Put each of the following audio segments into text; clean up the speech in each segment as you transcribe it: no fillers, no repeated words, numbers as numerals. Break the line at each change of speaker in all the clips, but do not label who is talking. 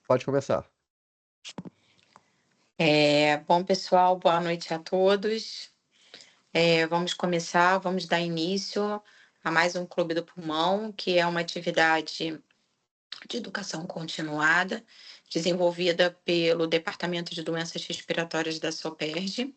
Pode começar.
Bom, pessoal, boa noite a todos. Vamos dar início a mais um Clube do Pulmão, que é uma atividade de educação continuada, desenvolvida pelo Departamento de Doenças Respiratórias da SOPERJ.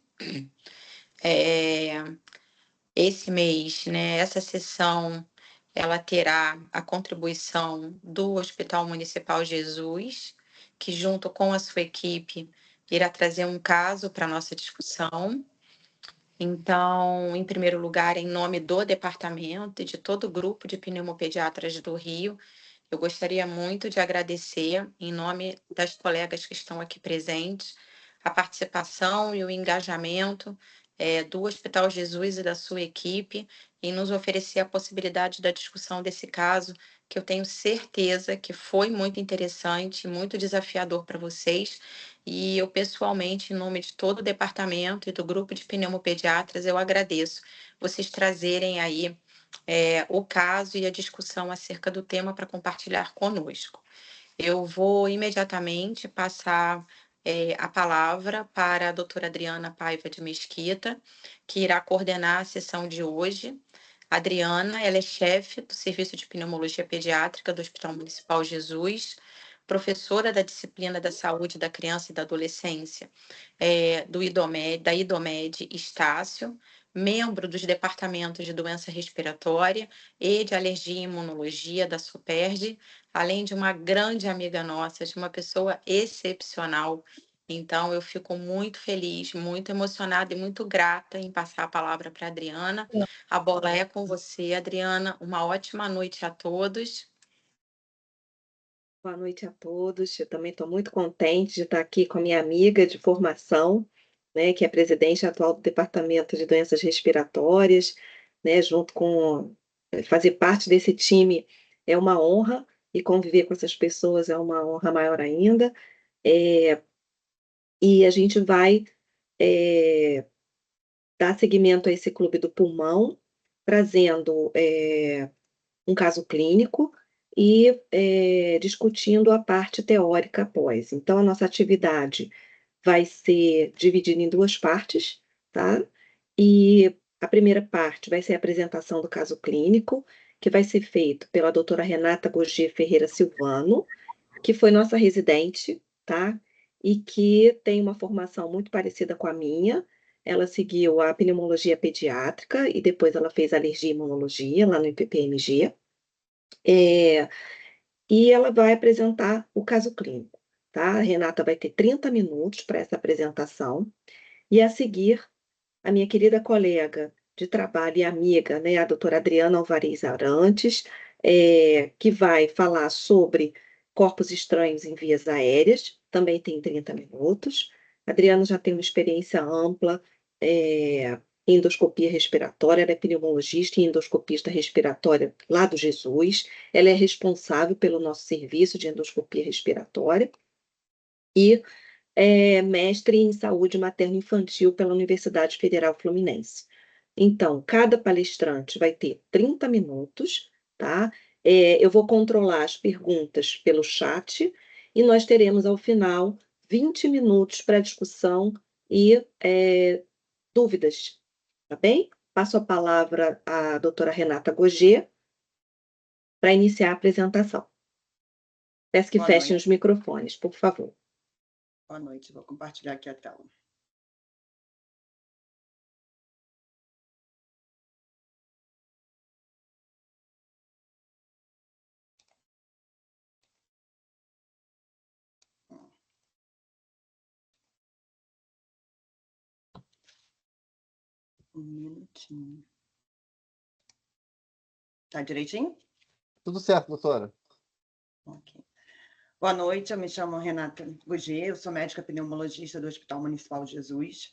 Esse mês, né, essa sessão, ela terá a contribuição do Hospital Municipal Jesus, que junto com a sua equipe irá trazer um caso para a nossa discussão. Então, em primeiro lugar, em nome do departamento e de todo o grupo de pneumopediatras do Rio, eu gostaria muito de agradecer, em nome das colegas que estão aqui presentes, a participação e o engajamento do Hospital Jesus e da sua equipe em nos oferecer a possibilidade da discussão desse caso, que eu tenho certeza que foi muito interessante, muito desafiador para vocês. E eu, pessoalmente, em nome de todo o departamento e do grupo de pneumopediatras, eu agradeço vocês trazerem aí o caso e a discussão acerca do tema para compartilhar conosco. Eu vou imediatamente passar a palavra para a doutora Adriana Paiva de Mesquita, que irá coordenar a sessão de hoje. A Adriana, ela é chefe do Serviço de Pneumologia Pediátrica do Hospital Municipal Jesus, professora da disciplina da Saúde da Criança e da Adolescência da IDOMED Estácio, membro dos departamentos de doença respiratória e de alergia e imunologia da SOPERJ, além de uma grande amiga nossa, de uma pessoa excepcional. Então, eu fico muito feliz, muito emocionada e muito grata em passar a palavra para a Adriana. A bola é com você, Adriana. Uma ótima noite a todos.
Boa noite a todos. Eu também estou muito contente de estar aqui com a minha amiga de formação, né, que é presidente atual do Departamento de Doenças Respiratórias, né, junto com fazer parte desse time é uma honra e conviver com essas pessoas é uma honra maior ainda. E a gente vai dar seguimento a esse Clube do Pulmão, trazendo um caso clínico e discutindo a parte teórica após. Então, a nossa atividade vai ser dividida em duas partes, tá? E a primeira parte vai ser a apresentação do caso clínico, que vai ser feito pela doutora Renata Gogier Ferreira Silvano, que foi nossa residente, tá? E que tem uma formação muito parecida com a minha. Ela seguiu a pneumologia pediátrica e depois ela fez alergia e imunologia lá no IPPMG. E ela vai apresentar o caso clínico, tá? A Renata vai ter 30 minutos para essa apresentação, e a seguir, a minha querida colega de trabalho e amiga, né, a doutora Adriana Alvarez Arantes, que vai falar sobre corpos estranhos em vias aéreas, também tem 30 minutos. A Adriana já tem uma experiência ampla em endoscopia respiratória, ela é pneumologista e endoscopista respiratória lá do Jesus, ela é responsável pelo nosso serviço de endoscopia respiratória e é mestre em saúde materno-infantil pela Universidade Federal Fluminense. Então, cada palestrante vai ter 30 minutos, tá? Eu vou controlar as perguntas pelo chat e nós teremos, ao final, 20 minutos para discussão e dúvidas, tá bem? Passo a palavra à doutora Renata Gogier para iniciar a apresentação. Peço que fechem os microfones, por favor.
Boa noite, vou compartilhar aqui a tela. Um minutinho. Tá direitinho?
Tudo certo, doutora.
Ok. Boa noite, eu me chamo Renata Gogier, eu sou médica pneumologista do Hospital Municipal Jesus.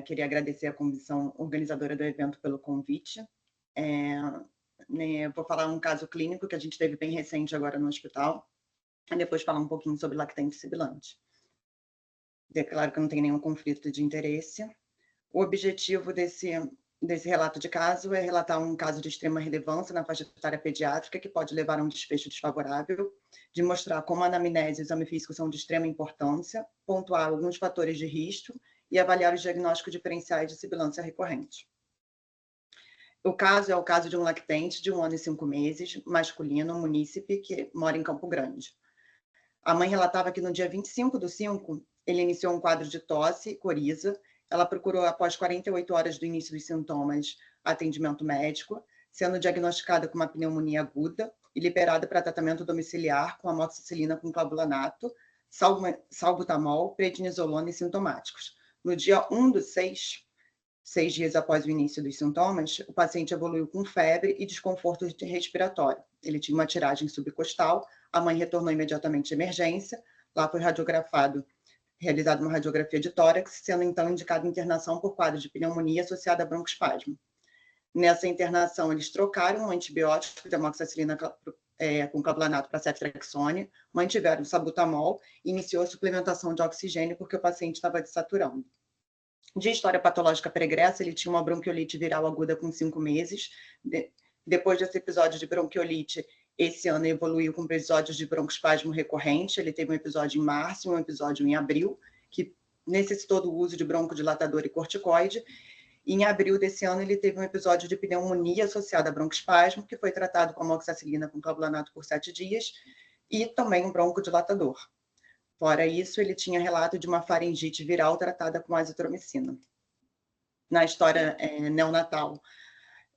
Queria agradecer a comissão organizadora do evento pelo convite. Eu vou falar um caso clínico que a gente teve bem recente agora no hospital, e depois falar um pouquinho sobre lactente sibilante. É claro que não tem nenhum conflito de interesse. O objetivo desse relato de caso é relatar um caso de extrema relevância na faixa etária pediátrica que pode levar a um desfecho desfavorável, de mostrar como a anamnese e o exame físico são de extrema importância, pontuar alguns fatores de risco e avaliar os diagnósticos diferenciais de sibilância recorrente. O caso é o caso de um lactente de 1 ano e 5 meses, masculino, munícipe, que mora em Campo Grande. A mãe relatava que no dia 25/5, ele iniciou um quadro de tosse e coriza. Ela procurou, após 48 horas do início dos sintomas, atendimento médico, sendo diagnosticada com uma pneumonia aguda e liberada para tratamento domiciliar com amoxicilina com clavulanato, salbutamol, prednisolona e sintomáticos. No dia 1/6, 6 dias após o início dos sintomas, o paciente evoluiu com febre e desconforto respiratório. Ele tinha uma tiragem subcostal, a mãe retornou imediatamente à emergência, lá foi realizada uma radiografia de tórax, sendo então indicada internação por quadro de pneumonia associada a broncoespasmo. Nessa internação, eles trocaram um antibiótico de amoxicilina com clavulanato para ceftriaxone, mantiveram o salbutamol e iniciou a suplementação de oxigênio porque o paciente estava desaturando. De história patológica pregressa, ele tinha uma bronquiolite viral aguda com 5 meses. Depois desse episódio de bronquiolite, esse ano evoluiu com episódios de broncoespasmo recorrente. Ele teve um episódio em março e um episódio em abril, que necessitou do uso de broncodilatador e corticoide. E em abril desse ano, ele teve um episódio de pneumonia associada a broncoespasmo, que foi tratado com amoxicilina com clavulanato por 7 dias, e também um broncodilatador. Fora isso, ele tinha relato de uma faringite viral tratada com azitromicina. Na história neonatal,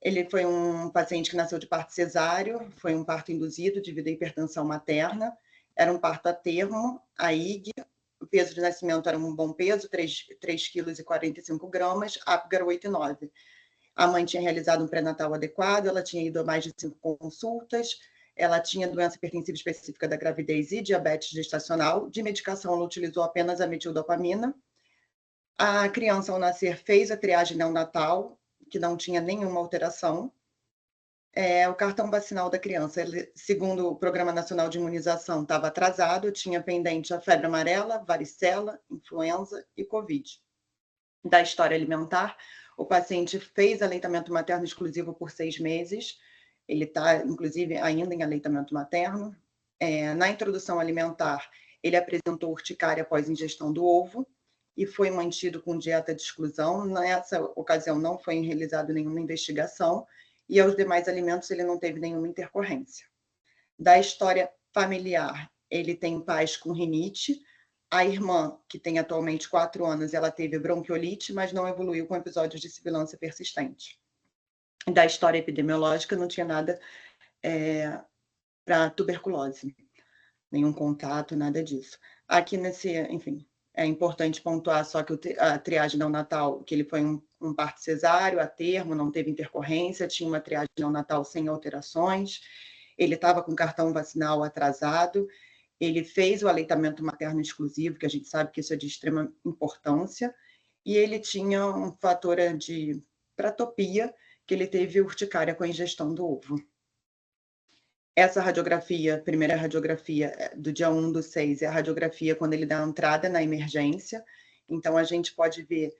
ele foi um paciente que nasceu de parto cesáreo, foi um parto induzido devido à hipertensão materna, era um parto a termo, a IG, o peso de nascimento era um bom peso, 3,45 kg, Apgar 8,9. A mãe tinha realizado um pré-natal adequado, ela tinha ido a mais de 5 consultas, ela tinha doença hipertensiva específica da gravidez e diabetes gestacional. De medicação, ela utilizou apenas a metildopamina. A criança, ao nascer, fez a triagem neonatal, que não tinha nenhuma alteração. O cartão vacinal da criança, segundo o Programa Nacional de Imunização, estava atrasado, tinha pendente a febre amarela, varicela, influenza e Covid. Da história alimentar, o paciente fez aleitamento materno exclusivo por 6 meses, ele está, inclusive, ainda em aleitamento materno. Na introdução alimentar, ele apresentou urticária após ingestão do ovo e foi mantido com dieta de exclusão. Nessa ocasião, não foi realizada nenhuma investigação e aos demais alimentos ele não teve nenhuma intercorrência. Da história familiar, ele tem pais com rinite. A irmã, que tem atualmente 4 anos, ela teve bronquiolite, mas não evoluiu com episódios de sibilância persistente. Da história epidemiológica, não tinha nada para tuberculose, nenhum contato, nada disso. Aqui enfim, é importante pontuar só que a triagem neonatal, que ele foi um parto cesáreo a termo, não teve intercorrência, tinha uma triagem neonatal sem alterações, ele estava com cartão vacinal atrasado, ele fez o aleitamento materno exclusivo, que a gente sabe que isso é de extrema importância, e ele tinha um fator de pratopia, que ele teve urticária com a ingestão do ovo. Essa radiografia, primeira radiografia do dia 1/6, é a radiografia quando ele dá a entrada na emergência. Então, a gente pode ver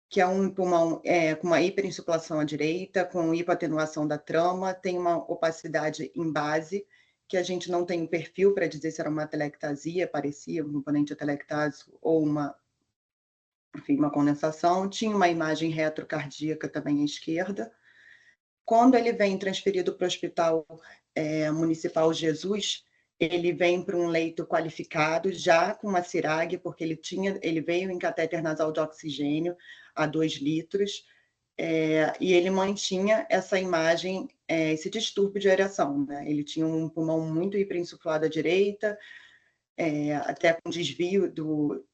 que é um pulmão com uma hiperinsuflação à direita, com hipoatenuação da trama, tem uma opacidade em base, que a gente não tem um perfil para dizer se era uma atelectasia, parecia um componente atelectásico ou uma condensação. Tinha uma imagem retrocardíaca também à esquerda. Quando ele vem transferido para o Hospital Municipal Jesus, ele vem para um leito qualificado, já com uma CIRAG, porque ele veio em catéter nasal de oxigênio a 2 litros, e ele mantinha essa imagem, esse distúrbio de aeração, né? Ele tinha um pulmão muito hiperinsuflado à direita, até com desvio do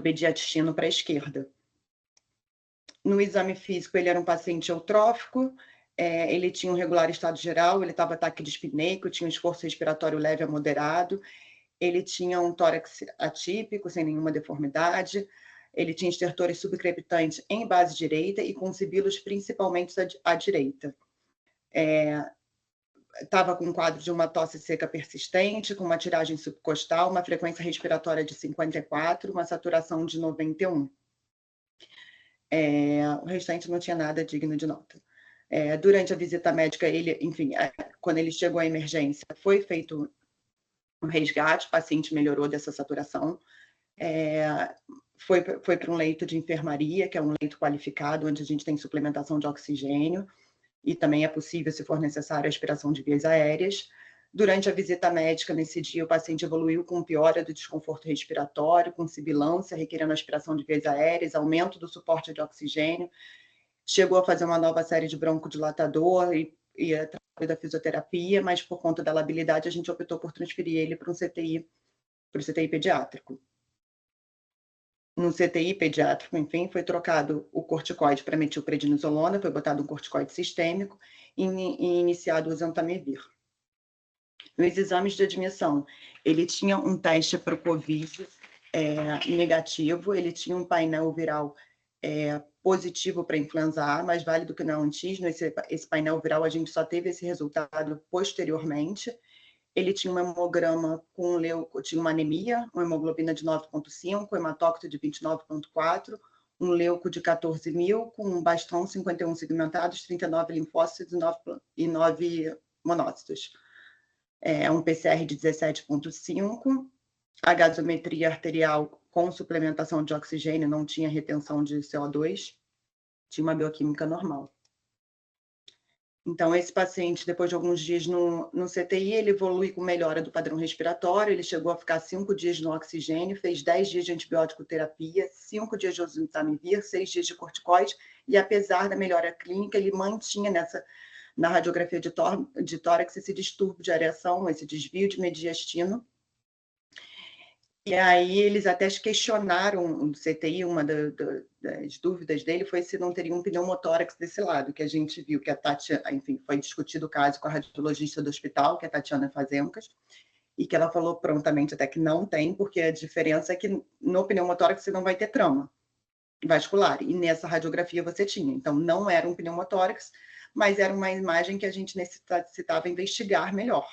mediastino para a esquerda. No exame físico, ele era um paciente eutrófico, ele tinha um regular estado geral, ele estava taquidispneico, tinha um esforço respiratório leve a moderado, ele tinha um tórax atípico, sem nenhuma deformidade, ele tinha estertores subcrepitantes em base direita e com sibilos principalmente à direita. Estava com um quadro de uma tosse seca persistente, com uma tiragem subcostal, uma frequência respiratória de 54, uma saturação de 91. O restante não tinha nada digno de nota. Durante a visita médica, quando ele chegou à emergência, foi feito um resgate, o paciente melhorou dessa saturação, foi para um leito de enfermaria, que é um leito qualificado, onde a gente tem suplementação de oxigênio, e também é possível, se for necessário, a aspiração de vias aéreas. Durante a visita médica, nesse dia, o paciente evoluiu com piora do desconforto respiratório, com sibilância, requerendo aspiração de vias aéreas, aumento do suporte de oxigênio, chegou a fazer uma nova série de broncodilatador e a da fisioterapia, mas por conta da labilidade, a gente optou por transferir ele para um CTI, para o CTI pediátrico. No CTI pediátrico, enfim, foi trocado o corticoide para metilprednisolona, foi botado um corticoide sistêmico e iniciado o oseltamivir. Nos exames de admissão, ele tinha um teste para o COVID negativo, ele tinha um painel viral positivo para influenza A, mais válido que não antígeno. Esse painel viral, a gente só teve esse resultado posteriormente. Ele tinha um hemograma tinha uma anemia, uma hemoglobina de 9,5, um hematócrito de 29,4, um leuco de 14.000, com um bastão 51 segmentados, 39 linfócitos e 9 monócitos. Um PCR de 17,5, a gasometria arterial com suplementação de oxigênio, não tinha retenção de CO2, tinha uma bioquímica normal. Então, esse paciente, depois de alguns dias no CTI, ele evolui com melhora do padrão respiratório, ele chegou a ficar 5 dias no oxigênio, fez 10 dias de antibiótico terapia, 5 dias de oseltamivir, 6 dias de corticoide, e apesar da melhora clínica, ele mantinha na radiografia de tórax esse distúrbio de areação, esse desvio de mediastino. E aí eles até questionaram no CTI, uma das dúvidas dele foi se não teria um pneumotórax desse lado, que a gente viu que a Tatiana, enfim, foi discutido o caso com a radiologista do hospital, que é a Tatiana Fazencas, e que ela falou prontamente até que não tem, porque a diferença é que no pneumotórax você não vai ter trama vascular, e nessa radiografia você tinha. Então, não era um pneumotórax, mas era uma imagem que a gente necessitava investigar melhor.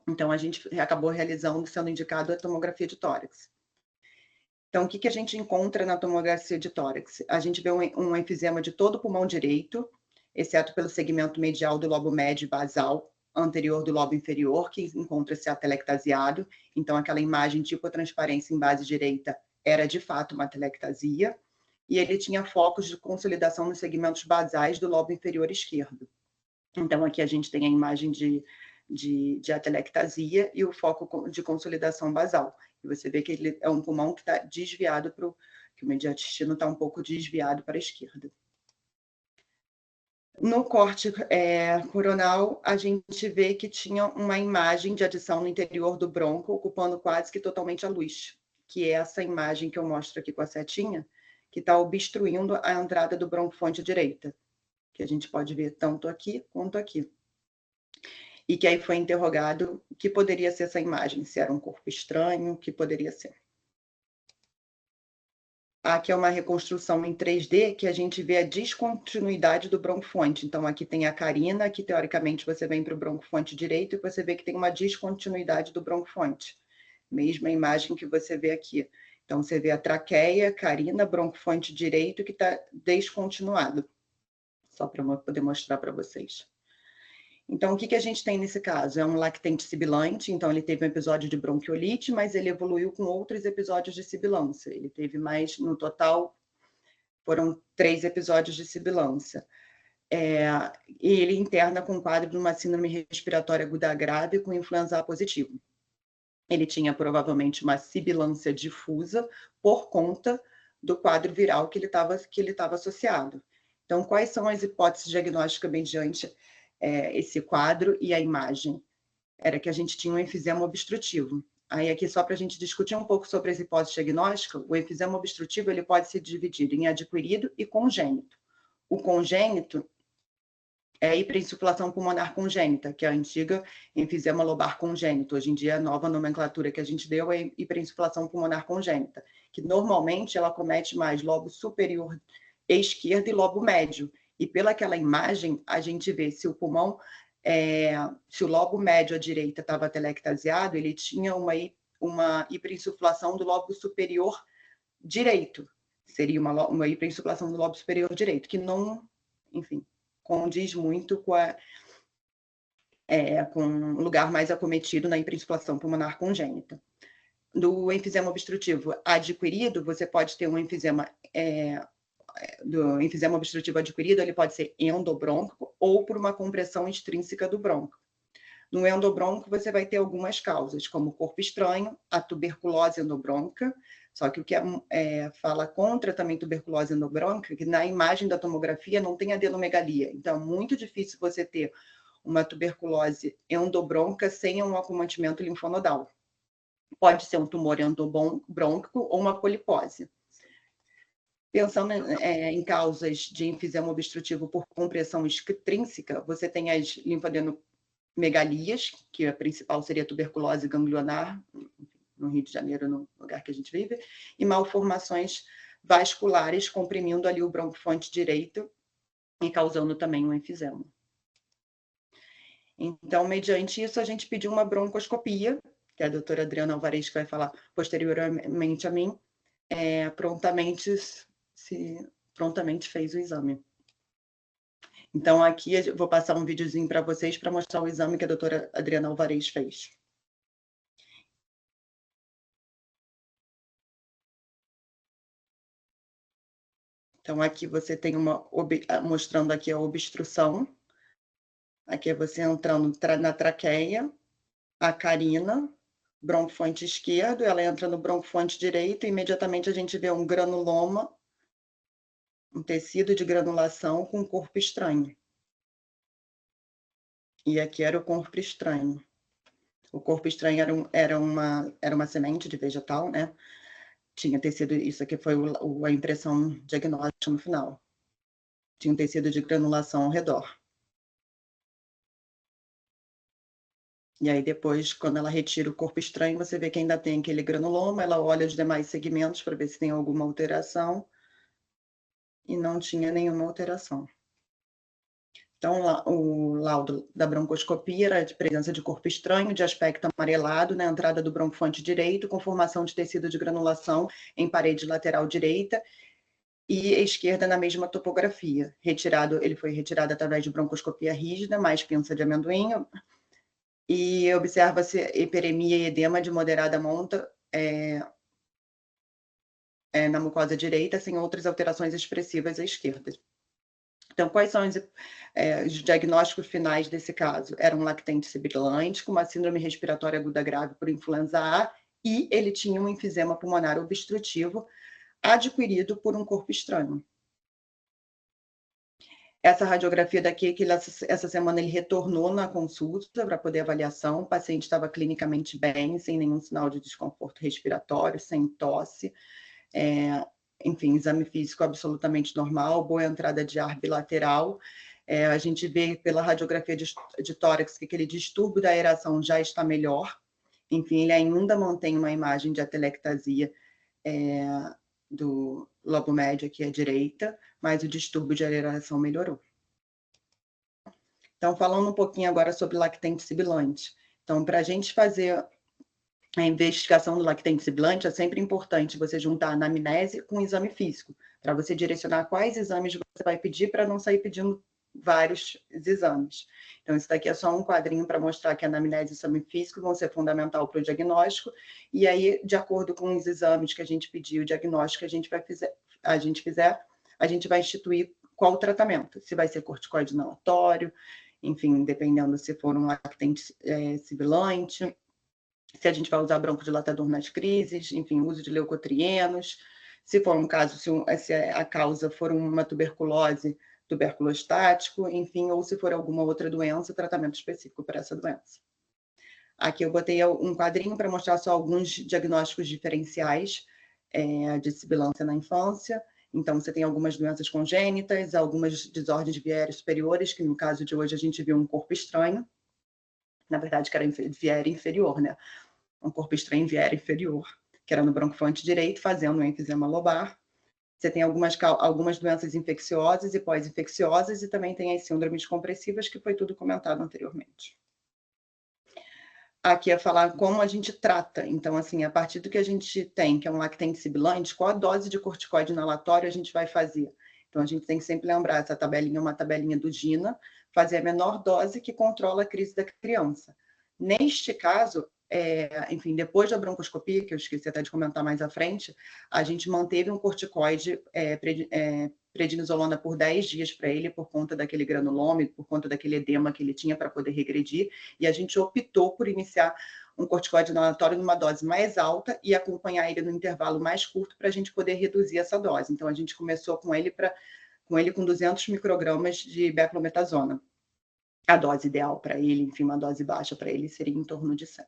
Então, a gente acabou sendo indicado a tomografia de tórax. Então, o que a gente encontra na tomografia de tórax? A gente vê um enfisema de todo o pulmão direito, exceto pelo segmento medial do lobo médio e basal, anterior do lobo inferior, que encontra-se atelectasiado. Então, aquela imagem de hipotransparência em base direita era, de fato, uma atelectasia. E ele tinha focos de consolidação nos segmentos basais do lobo inferior esquerdo. Então, aqui a gente tem a imagem de atelectasia e o foco de consolidação basal. E você vê que ele é um pulmão que está desviado que o mediastino está um pouco desviado para a esquerda. No corte coronal, a gente vê que tinha uma imagem de adição no interior do bronco, ocupando quase que totalmente a luz, que é essa imagem que eu mostro aqui com a setinha, que está obstruindo a entrada do broncofonte direita, que a gente pode ver tanto aqui quanto aqui. E que aí foi interrogado o que poderia ser essa imagem, se era um corpo estranho, o que poderia ser. Aqui é uma reconstrução em 3D que a gente vê a descontinuidade do broncofonte. Então, aqui tem a carina, aqui teoricamente você vem para o broncofonte direito e você vê que tem uma descontinuidade do broncofonte. Mesma imagem que você vê aqui. Então, você vê a traqueia, carina, broncofonte direito que está descontinuado. Só para eu poder mostrar para vocês. Então, o que a gente tem nesse caso? É um lactente sibilante, então ele teve um episódio de bronquiolite, mas ele evoluiu com outros episódios de sibilância. Ele teve mais, no total, foram 3 episódios de sibilância. E ele interna com um quadro de uma síndrome respiratória aguda grave com influenza A positivo. Ele tinha provavelmente uma sibilância difusa por conta do quadro viral que ele estava associado. Então, quais são as hipóteses diagnósticas mediante esse quadro e a imagem? Era que a gente tinha um enfisema obstrutivo. Aí aqui, só para a gente discutir um pouco sobre as hipóteses diagnósticas, o enfisema obstrutivo ele pode ser dividido em adquirido e congênito. O congênito é a hiperinsuflação pulmonar congênita, que é a antiga enfisema lobar congênito. Hoje em dia, a nova nomenclatura que a gente deu é hiperinsuflação pulmonar congênita, que normalmente ela comete mais lobo superior esquerdo e lobo médio. E pelaquela imagem, a gente vê se o pulmão, se o lobo médio à direita estava atelectasiado, ele tinha uma hiperinsuflação do lobo superior direito. seria uma hiperinsuflação do lobo superior direito, que não, enfim, condiz muito com o lugar mais acometido na hiperinsuflação pulmonar congênita. Do enfisema obstrutivo adquirido, você pode ter um enfisema do enfisema obstrutivo adquirido, ele pode ser endobrônquico ou por uma compressão extrínseca do brônquio. No endobrônquico, você vai ter algumas causas, como o corpo estranho, a tuberculose endobrônquica, só que o que fala contra também tuberculose endobrônquica, que na imagem da tomografia não tem adenomegalia. Então, é muito difícil você ter uma tuberculose endobrônquica sem um acometimento linfonodal. Pode ser um tumor endobrônquico ou uma polipose. Pensando em causas de enfisema obstrutivo por compressão extrínseca, você tem as linfadenomegalias, que a principal seria a tuberculose ganglionar, no Rio de Janeiro, no lugar que a gente vive, e malformações vasculares, comprimindo ali o bronquiofonte direito e causando também um enfisema. Então, mediante isso, a gente pediu uma broncoscopia, que a doutora Adriana Alvarez vai falar posteriormente a mim, prontamente fez o exame. Então, aqui eu vou passar um videozinho para vocês para mostrar o exame que a doutora Adriana Alvarez fez. Então, aqui você tem mostrando aqui a obstrução. Aqui é você entrando na traqueia, a carina, bronquiofonte esquerdo, ela entra no bronquiofonte direito, e imediatamente a gente vê um granuloma, um tecido de granulação com corpo estranho. E aqui era o corpo estranho. O corpo estranho era uma semente de vegetal, né? Tinha tecido, isso aqui foi a impressão diagnóstica no final. Tinha um tecido de granulação ao redor. E aí depois, quando ela retira o corpo estranho, você vê que ainda tem aquele granuloma, ela olha os demais segmentos para ver se tem alguma alteração, e não tinha nenhuma alteração. Então, o laudo da broncoscopia era de presença de corpo estranho, de aspecto amarelado na entrada do bronquiofonte direito, com formação de tecido de granulação em parede lateral direita e esquerda na mesma topografia. Ele foi retirado através de broncoscopia rígida, mais pinça de amendoim, e observa-se hiperemia e edema de moderada monta na mucosa direita, sem outras alterações expressivas à esquerda. Então, quais são os diagnósticos finais desse caso? Era um lactente sibilante com uma síndrome respiratória aguda grave por influenza A, e ele tinha um enfisema pulmonar obstrutivo adquirido por um corpo estranho. Essa radiografia daqui, que essa semana ele retornou na consulta para poder avaliação, o paciente estava clinicamente bem, sem nenhum sinal de desconforto respiratório, sem tosse, enfim, exame físico absolutamente normal, boa entrada de ar bilateral. A gente vê pela radiografia de tórax que aquele distúrbio da aeração já está melhor. Enfim, ele ainda mantém uma imagem de atelectasia do lobo médio aqui à direita, mas o distúrbio de aeração melhorou. Então, falando um pouquinho agora sobre lactente sibilante. Então, para a gente fazer a investigação do lactente sibilante, é sempre importante você juntar a anamnese com o exame físico, para você direcionar quais exames você vai pedir, para não sair pedindo vários exames. Então, isso daqui é só um quadrinho para mostrar que a anamnese e o exame físico vão ser fundamental para o diagnóstico, e aí, de acordo com os exames que a gente pedir, o diagnóstico que a gente fizer, a gente vai instituir qual o tratamento, se vai ser corticoide inalatório, enfim, dependendo se for um lactente sibilante, se a gente vai usar broncodilatador nas crises, enfim, uso de leucotrienos, se for um caso, se a causa for uma tuberculose, tuberculostático, enfim, ou se for alguma outra doença, tratamento específico para essa doença. Aqui eu botei um quadrinho para mostrar só alguns diagnósticos diferenciais de sibilância na infância. Então, você tem algumas doenças congênitas, algumas desordens viárias superiores, que no caso de hoje a gente viu um corpo estranho, na verdade que era viária inferior, né? Um corpo estranho viária inferior, que era no bronquiofonte direito, fazendo um enfisema lobar. Você tem algumas doenças infecciosas e pós-infecciosas, e também tem as síndromes compressivas, que foi tudo comentado anteriormente. aqui é falar como a gente trata. Então, assim, a partir do que a gente tem, que é um lactente sibilante, qual a dose de corticoide inalatório a gente vai fazer? Então, a gente tem que sempre lembrar, essa tabelinha é uma tabelinha do GINA, fazer a menor dose que controla a crise da criança. Neste caso, enfim, depois da broncoscopia, que eu esqueci até de comentar mais à frente, a gente manteve um corticoide prednisolona por 10 dias para ele, por conta daquele granuloma, por conta daquele edema que ele tinha para poder regredir, e a gente optou por iniciar um corticoide inalatório numa dose mais alta e acompanhar ele no intervalo mais curto para a gente poder reduzir essa dose. Então, a gente começou com ele com 200 microgramas de beclometasona. A dose ideal para ele, enfim, uma dose baixa para ele seria em torno de 100.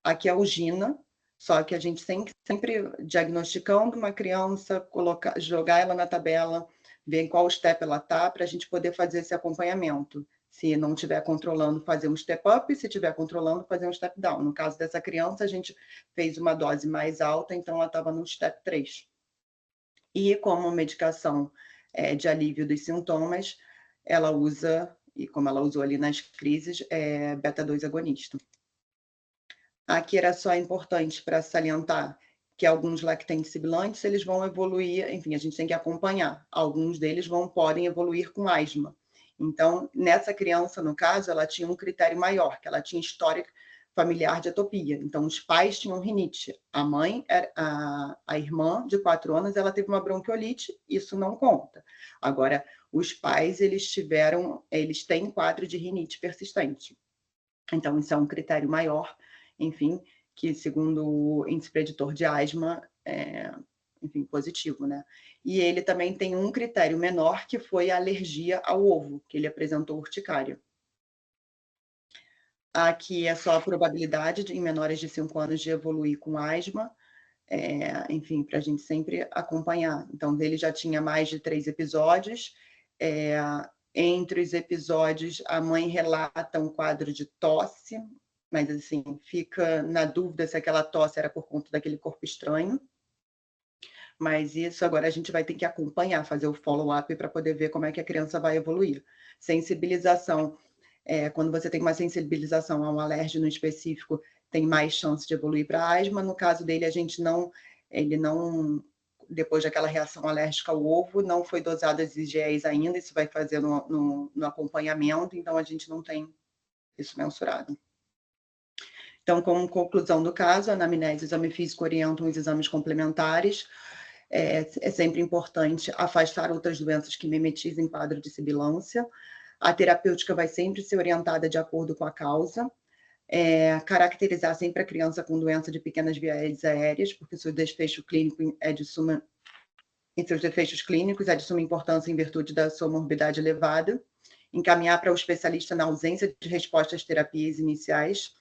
Aqui é o GINA, só que a gente sempre diagnosticando uma criança, jogar ela na tabela, ver em qual step ela está, para a gente poder fazer esse acompanhamento. Se não estiver controlando, fazer um step up, se estiver controlando, fazer um step down. No caso dessa criança, a gente fez uma dose mais alta, então ela estava no step 3. E como medicação de alívio dos sintomas, ela usa, e como ela usou ali nas crises, beta-2 agonista. Aqui era só importante para salientar que alguns lactentes sibilantes, eles vão evoluir, enfim, a gente tem que acompanhar. Alguns deles podem evoluir com asma. Então, nessa criança, no caso, ela tinha um critério maior, que ela tinha histórico familiar de atopia. Então, os pais tinham rinite. A mãe, a irmã de 4 anos, ela teve uma bronquiolite, isso não conta. Agora, os pais, eles têm quadro de rinite persistente. Então, isso é um critério maior, enfim, que segundo o índice preditor de asma, enfim, positivo, né? E ele também tem um critério menor, que foi a alergia ao ovo, que ele apresentou urticária. Aqui é só a probabilidade em menores de 5 anos de evoluir com asma, enfim, para a gente sempre acompanhar. Então, ele já tinha mais de 3 episódios. Entre os episódios, a mãe relata um quadro de tosse, mas, assim, fica na dúvida se aquela tosse era por conta daquele corpo estranho. Mas isso agora a gente vai ter que acompanhar, fazer o follow-up para poder ver como é que a criança vai evoluir. Sensibilização. Quando você tem uma sensibilização a um alérgeno específico, tem mais chance de evoluir para asma. No caso dele, ele não, depois daquela reação alérgica ao ovo, não foi dosado as IgEs ainda, isso vai fazer no acompanhamento, então a gente não tem isso mensurado. Então, como conclusão do caso, a anamnese e o exame físico orientam os exames complementares. É sempre importante afastar outras doenças que mimetizem quadro de sibilância. A terapêutica vai sempre ser orientada de acordo com a causa. Caracterizar sempre a criança com doença de pequenas vias aéreas, porque seu desfecho clínico em seus defeitos clínicos é de suma importância em virtude da sua morbidade elevada. Encaminhar para o especialista na ausência de resposta às terapias iniciais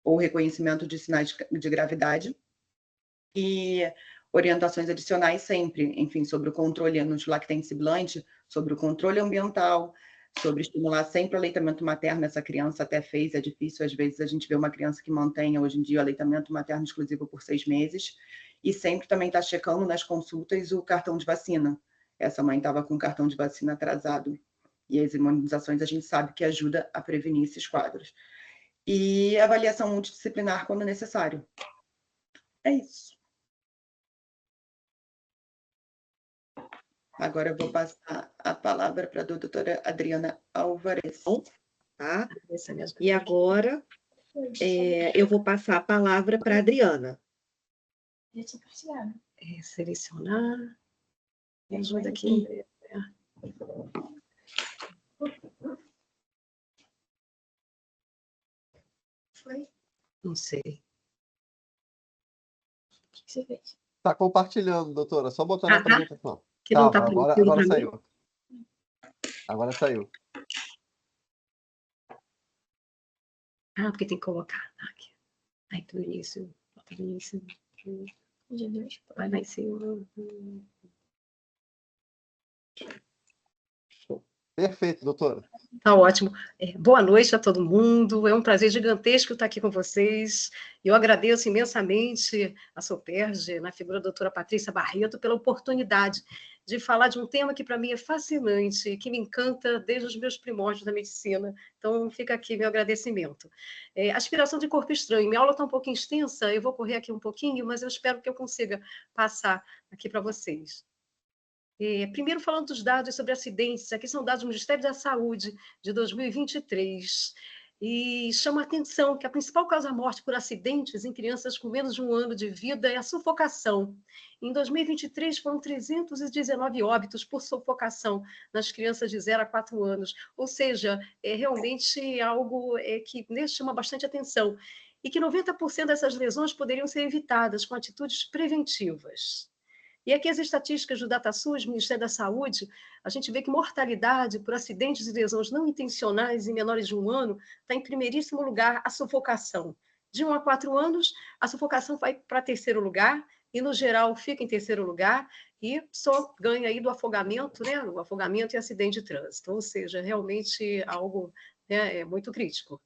ou reconhecimento de sinais de gravidade. E orientações adicionais sempre, enfim, sobre o controle no lactente sibilante, sobre o controle ambiental, sobre estimular sempre o aleitamento materno. Essa criança até fez, é difícil, às vezes a gente vê uma criança que mantenha hoje em dia o aleitamento materno exclusivo por 6 meses, e sempre também está checando nas consultas o cartão de vacina. Essa mãe estava com o cartão de vacina atrasado, e as imunizações a gente sabe que ajuda a prevenir esses quadros. E avaliação multidisciplinar quando necessário. É isso. Agora eu vou passar a palavra para a doutora Adriana Álvares.
Tá? E agora eu vou passar a palavra para a Adriana.
Selecionar. Me ajuda aqui.
Foi?
Não sei. O que você fez?
Tá compartilhando, doutora. Só botar na apresentação.
Que não tá
agora
aparecendo pra mim?
saiu. Agora saiu.
Porque tem que colocar. Aqui. Aí tudo isso. Tudo isso. Vai ser.
Perfeito, doutora.
Tá ótimo. Boa noite a todo mundo. É um prazer gigantesco estar aqui com vocês. Eu agradeço imensamente a Soperge, na figura da doutora Patrícia Barreto, pela oportunidade de falar de um tema que para mim é fascinante, que me encanta desde os meus primórdios da medicina. Então, fica aqui meu agradecimento. Aspiração de corpo estranho. Minha aula está um pouquinho extensa, eu vou correr aqui um pouquinho, mas eu espero que eu consiga passar aqui para vocês. Primeiro, falando dos dados sobre acidentes, aqui são dados do Ministério da Saúde de 2023, e chama a atenção que a principal causa-morte por acidentes em crianças com menos de 1 ano de vida é a sufocação. Em 2023, foram 319 óbitos por sufocação nas crianças de 0 a 4 anos, ou seja, é realmente algo que chama bastante atenção, e que 90% dessas lesões poderiam ser evitadas com atitudes preventivas. E aqui as estatísticas do DataSUS, Ministério da Saúde, a gente vê que mortalidade por acidentes e lesões não intencionais em menores de 1 ano está em primeiríssimo lugar a sufocação. De 1 a 4 anos, a sufocação vai para terceiro lugar, e no geral fica em terceiro lugar, e só ganha aí do afogamento, né? O afogamento e acidente de trânsito, ou seja, realmente algo, né, muito crítico.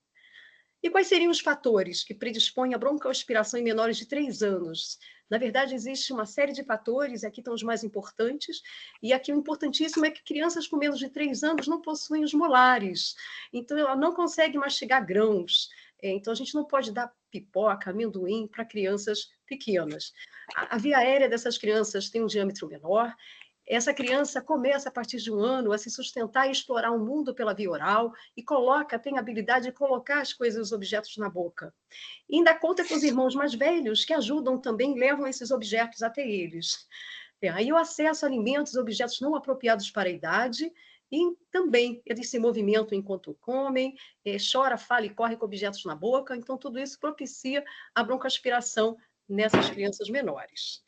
E quais seriam os fatores que predispõem à broncoaspiração em menores de 3 anos? Na verdade, existe uma série de fatores, aqui estão os mais importantes, e aqui o importantíssimo é que crianças com menos de 3 anos não possuem os molares, então ela não consegue mastigar grãos, então a gente não pode dar pipoca, amendoim para crianças pequenas. A via aérea dessas crianças tem um diâmetro menor. Essa criança começa, a partir de 1 ano, a se sustentar e explorar o mundo pela via oral e tem a habilidade de colocar as coisas, os objetos na boca. E ainda conta com os irmãos mais velhos, que ajudam também, levam esses objetos até eles. Aí o acesso a alimentos, objetos não apropriados para a idade, e também eles se movimentam enquanto comem, chora, fala e corre com objetos na boca, então tudo isso propicia a broncoaspiração nessas crianças menores.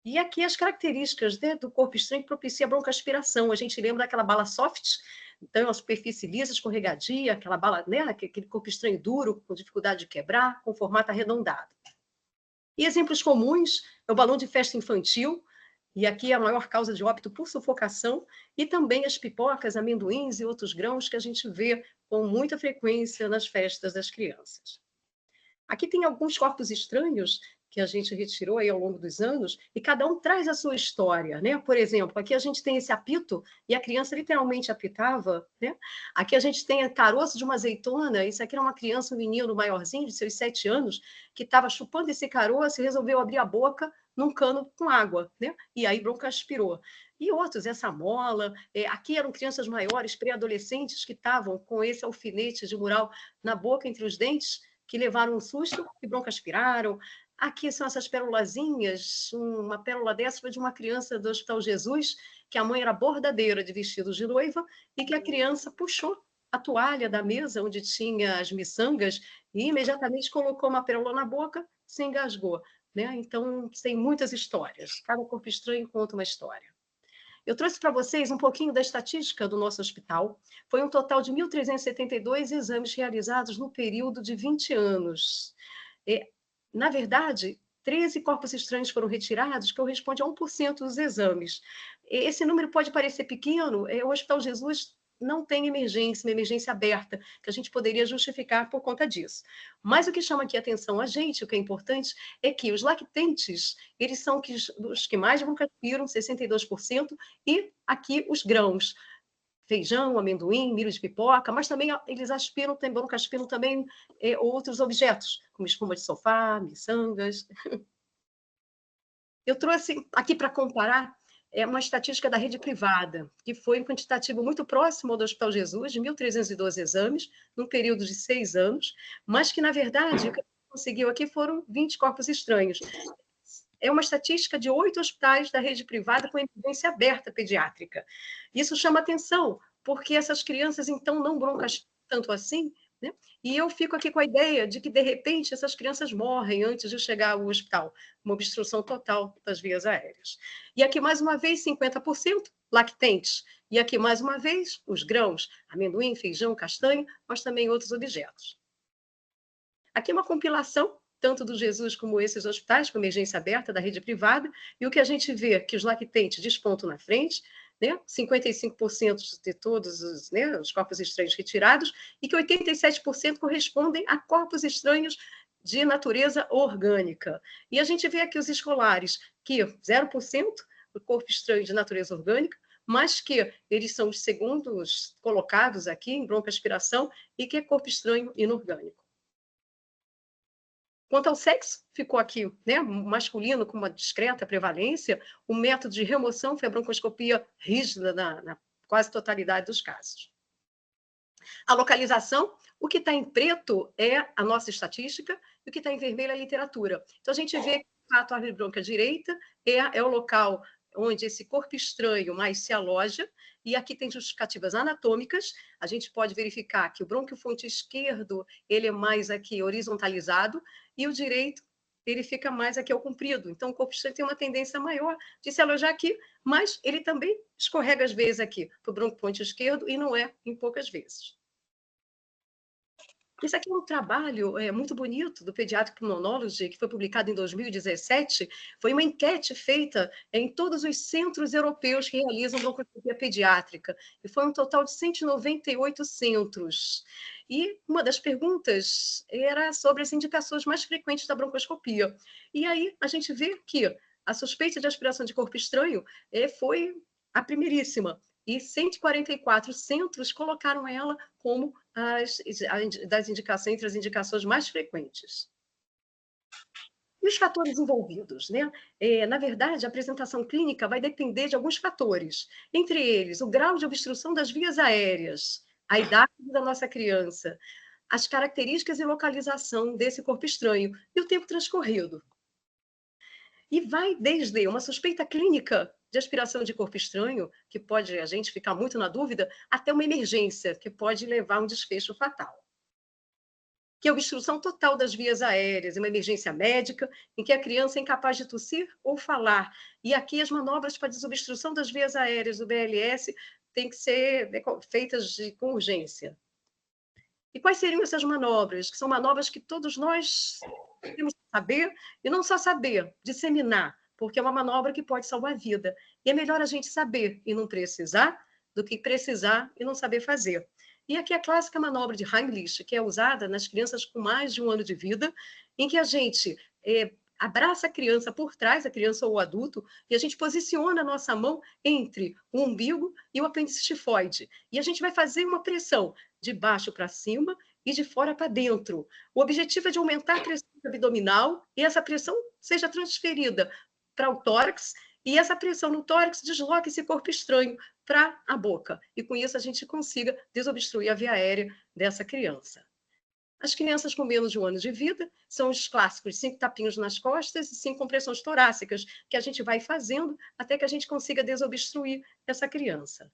E aqui as características, né, do corpo estranho que propicia a broncoaspiração. A gente lembra daquela bala soft, então a superfície lisa, escorregadia, aquela bala, né, aquele corpo estranho duro, com dificuldade de quebrar, com formato arredondado. E exemplos comuns é o balão de festa infantil, e aqui é a maior causa de óbito por sufocação, e também as pipocas, amendoins e outros grãos que a gente vê com muita frequência nas festas das crianças. Aqui tem alguns corpos estranhos que a gente retirou aí ao longo dos anos, e cada um traz a sua história, né? Por exemplo, aqui a gente tem esse apito, e a criança literalmente apitava, né? Aqui a gente tem o caroço de uma azeitona, isso aqui era uma criança, um menino maiorzinho, de seus 7 anos, que estava chupando esse caroço e resolveu abrir a boca num cano com água, né? E aí broncoaspirou. E outros, essa mola, aqui eram crianças maiores, pré-adolescentes, que estavam com esse alfinete de mural na boca, entre os dentes, que levaram um susto e broncoaspiraram. Aqui são essas pérolazinhas, uma pérola dessa foi de uma criança do Hospital Jesus, que a mãe era bordadeira de vestido de noiva, e que a criança puxou a toalha da mesa onde tinha as miçangas e imediatamente colocou uma pérola na boca, se engasgou, né? Então, tem muitas histórias. Cada corpo estranho conta uma história. Eu trouxe para vocês um pouquinho da estatística do nosso hospital. Foi um total de 1.372 exames realizados no período de 20 anos. Na verdade, 13 corpos estranhos foram retirados, que corresponde a 1% dos exames. Esse número pode parecer pequeno, o Hospital Jesus não tem emergência, uma emergência aberta, que a gente poderia justificar por conta disso. Mas o que chama aqui a atenção a gente, o que é importante, é que os lactentes, eles são os que mais broncoaspiram, 62%, e aqui os grãos, feijão, amendoim, milho de pipoca, mas também eles broncoaspiram também outros objetos, como espuma de sofá, miçangas. Eu trouxe aqui para comparar uma estatística da rede privada, que foi um quantitativo muito próximo ao do Hospital Jesus, de 1.312 exames, num período de 6 anos, mas que, na verdade, o que a gente conseguiu aqui foram 20 corpos estranhos. É uma estatística de 8 hospitais da rede privada com emergência aberta pediátrica. Isso chama atenção, porque essas crianças, então, não broncoaspiram tanto assim, né? E eu fico aqui com a ideia de que, de repente, essas crianças morrem antes de chegar ao hospital, uma obstrução total das vias aéreas. E aqui, mais uma vez, 50% lactentes. E aqui, mais uma vez, os grãos, amendoim, feijão, castanha, mas também outros objetos. Aqui uma compilação tanto do Jesus como esses hospitais com emergência aberta da rede privada, e o que a gente vê é que os lactentes despontam na frente, né, 55% de todos os, né, os corpos estranhos retirados, e que 87% correspondem a corpos estranhos de natureza orgânica. E a gente vê aqui os escolares, que 0% o corpo estranho de natureza orgânica, mas que eles são os segundos colocados aqui em broncoaspiração e que é corpo estranho inorgânico. Quanto ao sexo, ficou aqui, né, masculino com uma discreta prevalência, o método de remoção foi a broncoscopia rígida na quase totalidade dos casos. A localização, o que está em preto é a nossa estatística e o que está em vermelho é a literatura. Então, a gente vê que a árvore bronca direita é o local onde esse corpo estranho mais se aloja, e aqui tem justificativas anatômicas. A gente pode verificar que o brônquio-fonte esquerdo ele é mais aqui horizontalizado, e o direito ele fica mais aqui ao comprido. Então, o corpo estranho tem uma tendência maior de se alojar aqui, mas ele também escorrega às vezes aqui para o brônquio-fonte esquerdo, e não é em poucas vezes. Isso aqui é um trabalho muito bonito do Pediatric Pulmonology, que foi publicado em 2017. Foi uma enquete feita em todos os centros europeus que realizam broncoscopia pediátrica. E foi um total de 198 centros. E uma das perguntas era sobre as indicações mais frequentes da broncoscopia. E aí a gente vê que a suspeita de aspiração de corpo estranho foi a primeiríssima. E 144 centros colocaram ela como entre as indicações mais frequentes. E os fatores envolvidos, né? Na verdade, a apresentação clínica vai depender de alguns fatores, entre eles o grau de obstrução das vias aéreas, a idade da nossa criança, as características e localização desse corpo estranho e o tempo transcorrido. E vai desde uma suspeita clínica de aspiração de corpo estranho, que pode a gente ficar muito na dúvida, até uma emergência, que pode levar a um desfecho fatal. Que é a obstrução total das vias aéreas, uma emergência médica, em que a criança é incapaz de tossir ou falar. E aqui as manobras para desobstrução das vias aéreas do BLS têm que ser feitas com urgência. E quais seriam essas manobras? Que são manobras que todos nós temos que saber, e não só saber, disseminar, porque é uma manobra que pode salvar a vida. E é melhor a gente saber e não precisar, do que precisar e não saber fazer. E aqui a clássica manobra de Heimlich, que é usada nas crianças com mais de 1 ano de vida, em que a gente abraça a criança por trás, a criança ou o adulto, e a gente posiciona a nossa mão entre o umbigo e o apêndice tifoide. E a gente vai fazer uma pressão de baixo para cima e de fora para dentro. O objetivo é de aumentar a pressão abdominal e essa pressão seja transferida para o tórax, e essa pressão no tórax desloca esse corpo estranho para a boca. E com isso a gente consiga desobstruir a via aérea dessa criança. As crianças com menos de 1 ano de vida são os clássicos 5 tapinhos nas costas e 5 compressões torácicas, que a gente vai fazendo até que a gente consiga desobstruir essa criança.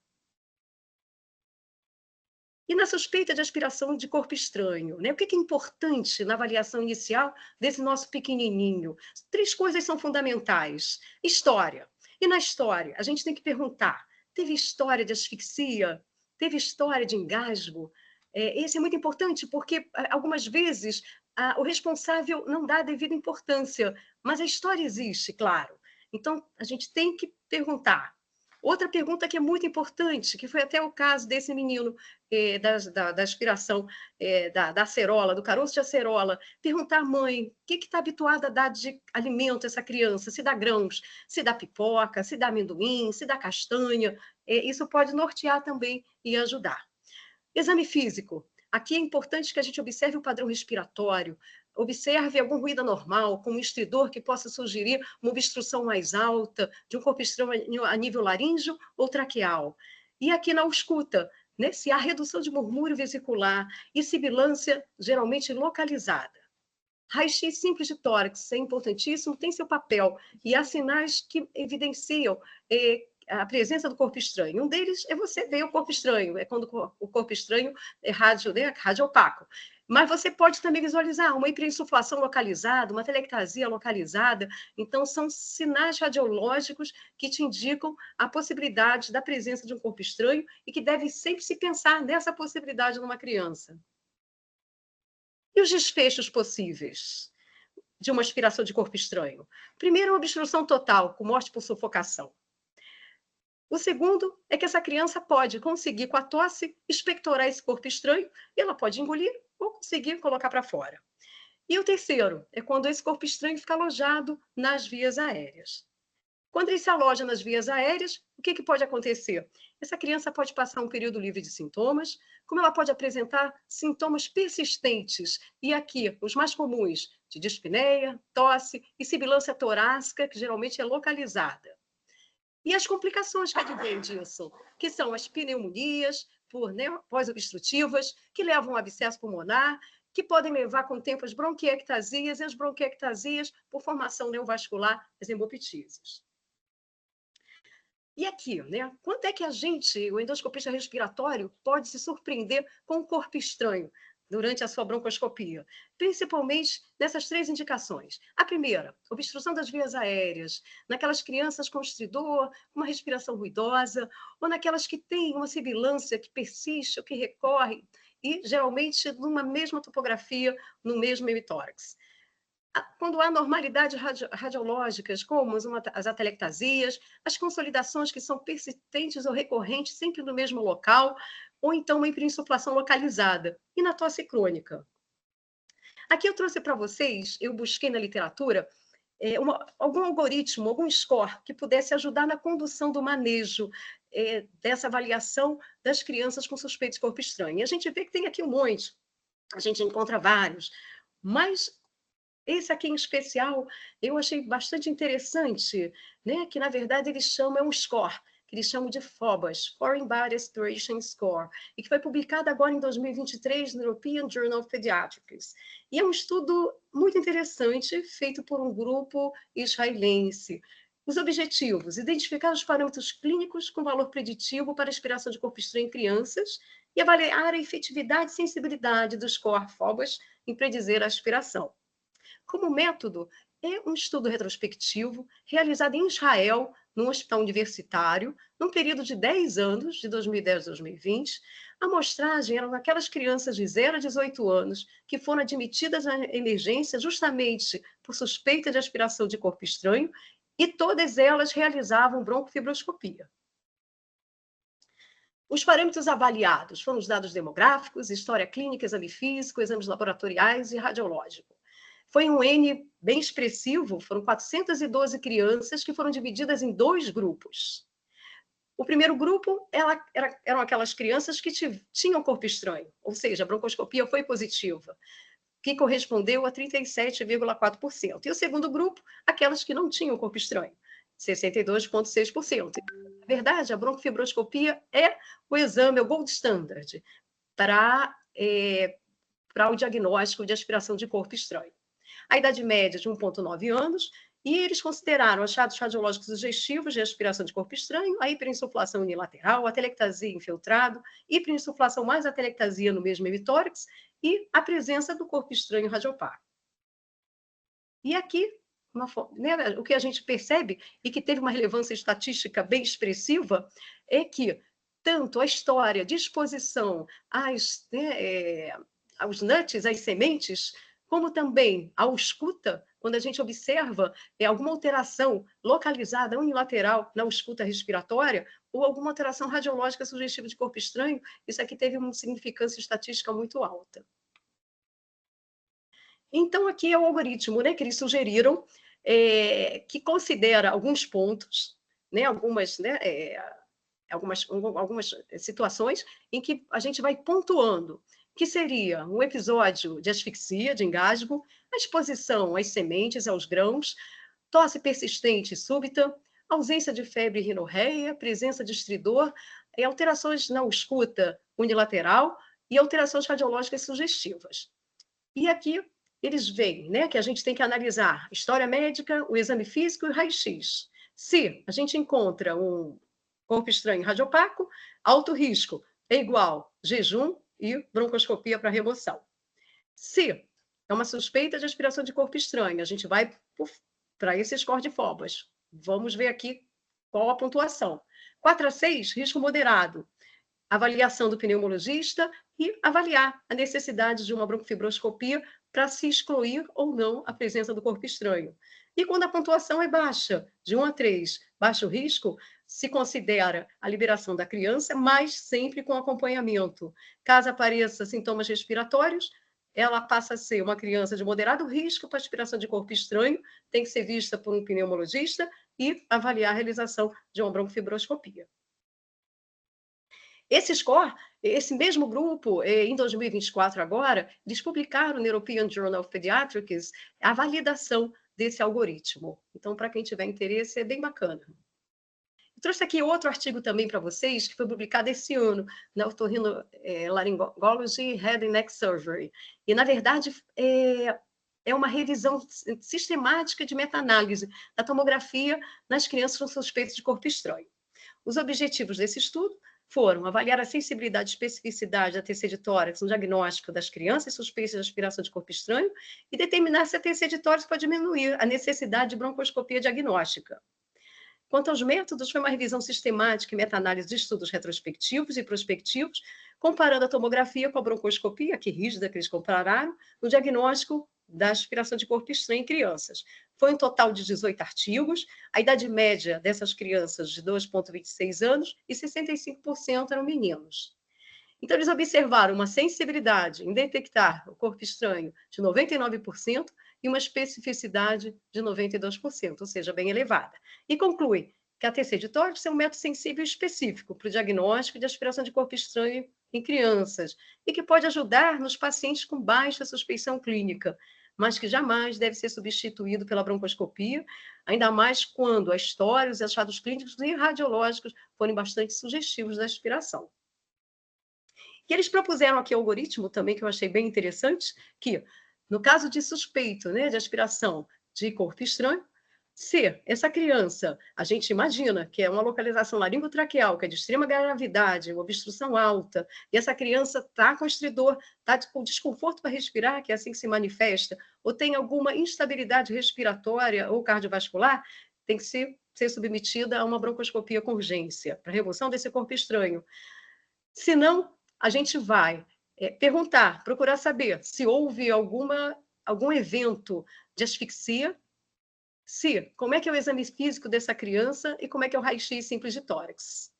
E na suspeita de aspiração de corpo estranho, né? O que é importante na avaliação inicial desse nosso pequenininho? 3 coisas são fundamentais. História. E na história, a gente tem que perguntar, teve história de asfixia? Teve história de engasgo? Esse é muito importante, porque algumas vezes o responsável não dá a devida importância, mas a história existe, claro. Então, a gente tem que perguntar. Outra pergunta que é muito importante, que foi até o caso desse menino da aspiração da acerola, do caroço de acerola, perguntar à mãe o que está habituada a dar de alimento a essa criança, se dá grãos, se dá pipoca, se dá amendoim, se dá castanha, isso pode nortear também e ajudar. Exame físico. Aqui é importante que a gente observe o padrão respiratório, observe algum ruído anormal, como um estridor que possa sugerir uma obstrução mais alta, de um corpo estranho a nível laríngeo ou traqueal. E aqui na ausculta, né, se há redução de murmúrio vesicular e sibilância geralmente localizada. Raio-x simples de tórax é importantíssimo, tem seu papel, e há sinais que evidenciam a presença do corpo estranho. Um deles é você ver o corpo estranho, é quando o corpo estranho é rádio opaco. Mas você pode também visualizar uma hiperinsuflação localizada, uma telectasia localizada. Então, são sinais radiológicos que te indicam a possibilidade da presença de um corpo estranho e que deve sempre se pensar nessa possibilidade numa criança. E os desfechos possíveis de uma aspiração de corpo estranho? Primeiro, uma obstrução total, com morte por sufocação. O segundo é que essa criança pode conseguir, com a tosse, expectorar esse corpo estranho e ela pode engolir ou conseguir colocar para fora. E o terceiro é quando esse corpo estranho fica alojado nas vias aéreas. Quando ele se aloja nas vias aéreas, o que pode acontecer? Essa criança pode passar um período livre de sintomas, como ela pode apresentar sintomas persistentes, e aqui, os mais comuns, de dispneia, tosse e sibilância torácica, que geralmente é localizada. E as complicações que advêm disso, que são as pneumonias pós-obstrutivas, que levam a abscesso pulmonar, que podem levar com o tempo as bronquiectasias, e as bronquiectasias por formação neovascular, as hemoptíses. E aqui, né? Quanto é que o endoscopista respiratório, pode se surpreender com um corpo estranho durante a sua broncoscopia? Principalmente nessas 3 indicações. A primeira, obstrução das vias aéreas, naquelas crianças com estridor, uma respiração ruidosa, ou naquelas que têm uma sibilância que persiste ou que recorre, e geralmente numa mesma topografia, no mesmo hemitórax. Quando há anormalidades radiológicas, como as atelectasias, as consolidações que são persistentes ou recorrentes, sempre no mesmo local, ou então uma hiperinsuflação localizada, e na tosse crônica. Aqui eu trouxe para vocês, eu busquei na literatura, algum algoritmo, algum score que pudesse ajudar na condução do manejo dessa avaliação das crianças com suspeito de corpo estranho. E a gente vê que tem aqui um monte, a gente encontra vários, mas esse aqui em especial eu achei bastante interessante, né? Que na verdade eles chamam, é um score, que eles chamam de FOBAS, Foreign Body Aspiration Score, e que foi publicado agora em 2023 no European Journal of Pediatrics. E é um estudo muito interessante, feito por um grupo israelense. Os objetivos: identificar os parâmetros clínicos com valor preditivo para aspiração de corpo estranho em crianças e avaliar a efetividade e sensibilidade do score FOBAS em predizer a aspiração. Como método, é um estudo retrospectivo realizado em Israel, num hospital universitário, num período de 10 anos, de 2010 a 2020. A amostragem eram aquelas crianças de 0 a 18 anos que foram admitidas na emergência justamente por suspeita de aspiração de corpo estranho, e todas elas realizavam broncofibroscopia. Os parâmetros avaliados foram os dados demográficos, história clínica, exame físico, exames laboratoriais e radiológico. Foi um N bem expressivo, foram 412 crianças que foram divididas em 2 grupos. O primeiro grupo eram aquelas crianças que tinham corpo estranho, ou seja, a broncoscopia foi positiva, que correspondeu a 37,4%. E o segundo grupo, aquelas que não tinham corpo estranho, 62,6%. Na verdade, a broncofibroscopia é o exame, é o gold standard para o diagnóstico de aspiração de corpo estranho. A idade média de 1,9 anos, e eles consideraram achados radiológicos sugestivos de aspiração de corpo estranho, a hiperinsuflação unilateral, a atelectasia infiltrado, hiperinsuflação mais atelectasia no mesmo hemitórax e a presença do corpo estranho radiopaco. E aqui, o que a gente percebe, e que teve uma relevância estatística bem expressiva, é que tanto a história de exposição aos nuts, às sementes, como também a ausculta, quando a gente observa alguma alteração localizada unilateral na ausculta respiratória, ou alguma alteração radiológica sugestiva de corpo estranho, isso aqui teve uma significância estatística muito alta. Então, aqui é o algoritmo, né, que eles sugeriram, que considera alguns pontos, né, algumas situações em que a gente vai pontuando, que seria um episódio de asfixia, de engasgo, a exposição às sementes, aos grãos, tosse persistente e súbita, ausência de febre e rinorreia, presença de estridor, alterações na ausculta unilateral e alterações radiológicas sugestivas. E aqui eles veem, né, que a gente tem que analisar história médica, o exame físico e o raio-x. Se a gente encontra um corpo estranho radiopaco, alto risco é igual jejum e broncoscopia para remoção. Se é uma suspeita de aspiração de corpo estranho, a gente vai para esse score de FOBAS. Vamos ver aqui qual a pontuação. 4 a 6, risco moderado. Avaliação do pneumologista e avaliar a necessidade de uma broncofibroscopia para se excluir ou não a presença do corpo estranho. E quando a pontuação é baixa, de 1 a 3, baixo risco, se considera a liberação da criança, mas sempre com acompanhamento. Caso apareça sintomas respiratórios, ela passa a ser uma criança de moderado risco para aspiração de corpo estranho, tem que ser vista por um pneumologista e avaliar a realização de uma broncofibroscopia. Esse score, esse mesmo grupo, em 2024 agora, eles publicaram no European Journal of Pediatrics a validação desse algoritmo. Então, para quem tiver interesse, é bem bacana. Eu trouxe aqui outro artigo também para vocês, que foi publicado esse ano, na Otorrinolaryngology Head and Neck Surgery. E, na verdade, é uma revisão sistemática de meta-análise da tomografia nas crianças com suspeitas de corpo estranho. Os objetivos desse estudo foram avaliar a sensibilidade e especificidade da TC de tórax no diagnóstico das crianças suspeitas de aspiração de corpo estranho e determinar se a TC de tórax pode diminuir a necessidade de broncoscopia diagnóstica. Quanto aos métodos, foi uma revisão sistemática e meta-análise de estudos retrospectivos e prospectivos, comparando a tomografia com a broncoscopia, que rígida que eles compararam, no diagnóstico da aspiração de corpo estranho em crianças. Foi um total de 18 artigos, a idade média dessas crianças de 2,26 anos e 65% eram meninos. Então, eles observaram uma sensibilidade em detectar o corpo estranho de 99% e uma especificidade de 92%, ou seja, bem elevada. E conclui que a TC de tórax é um método sensível e específico para o diagnóstico de aspiração de corpo estranho em crianças e que pode ajudar nos pacientes com baixa suspeição clínica, mas que jamais deve ser substituído pela broncoscopia, ainda mais quando a história, os achados clínicos e radiológicos forem bastante sugestivos da aspiração. E eles propuseram aqui um algoritmo também que eu achei bem interessante, que no caso de suspeito, né, de aspiração de corpo estranho, se essa criança, a gente imagina que é uma localização laringotraqueal, que é de extrema gravidade, uma obstrução alta, e essa criança está com estridor, está com desconforto para respirar, que é assim que se manifesta, ou tem alguma instabilidade respiratória ou cardiovascular, tem que ser submetida a uma broncoscopia com urgência, para remoção desse corpo estranho. Se não, a gente vai perguntar, procurar saber se houve algum evento de asfixia, como é que é o exame físico dessa criança e como é que é o raio-x simples de tórax.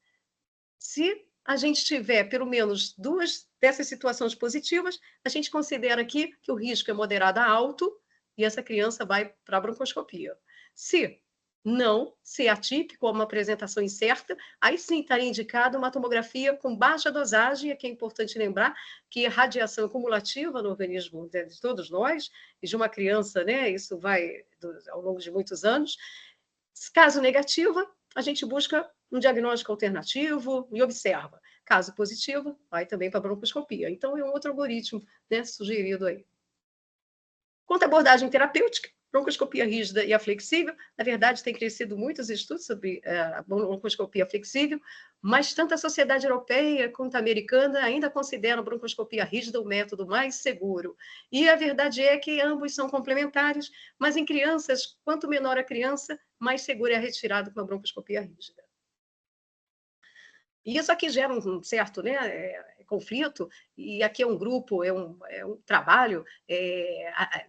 Se a gente tiver pelo menos 2 dessas situações positivas, a gente considera aqui que o risco é moderado a alto e essa criança vai para a broncoscopia. Se é atípico ou uma apresentação incerta, aí sim estaria indicada uma tomografia com baixa dosagem. Aqui é importante lembrar que a radiação é cumulativa no organismo de todos nós, e de uma criança, né, isso vai ao longo de muitos anos. Caso negativa, a gente busca um diagnóstico alternativo e observa. Caso positivo, vai também para a broncoscopia. Então, é um outro algoritmo, né, sugerido aí. Quanto à abordagem terapêutica, broncoscopia rígida e a flexível, na verdade, tem crescido muitos estudos sobre a broncoscopia flexível, mas tanto a sociedade europeia quanto a americana ainda consideram a broncoscopia rígida o método mais seguro. E a verdade é que ambos são complementares, mas em crianças, quanto menor a criança, mais segura é a retirada com a broncoscopia rígida. E isso aqui gera um certo, né, conflito, e aqui é um grupo, é um trabalho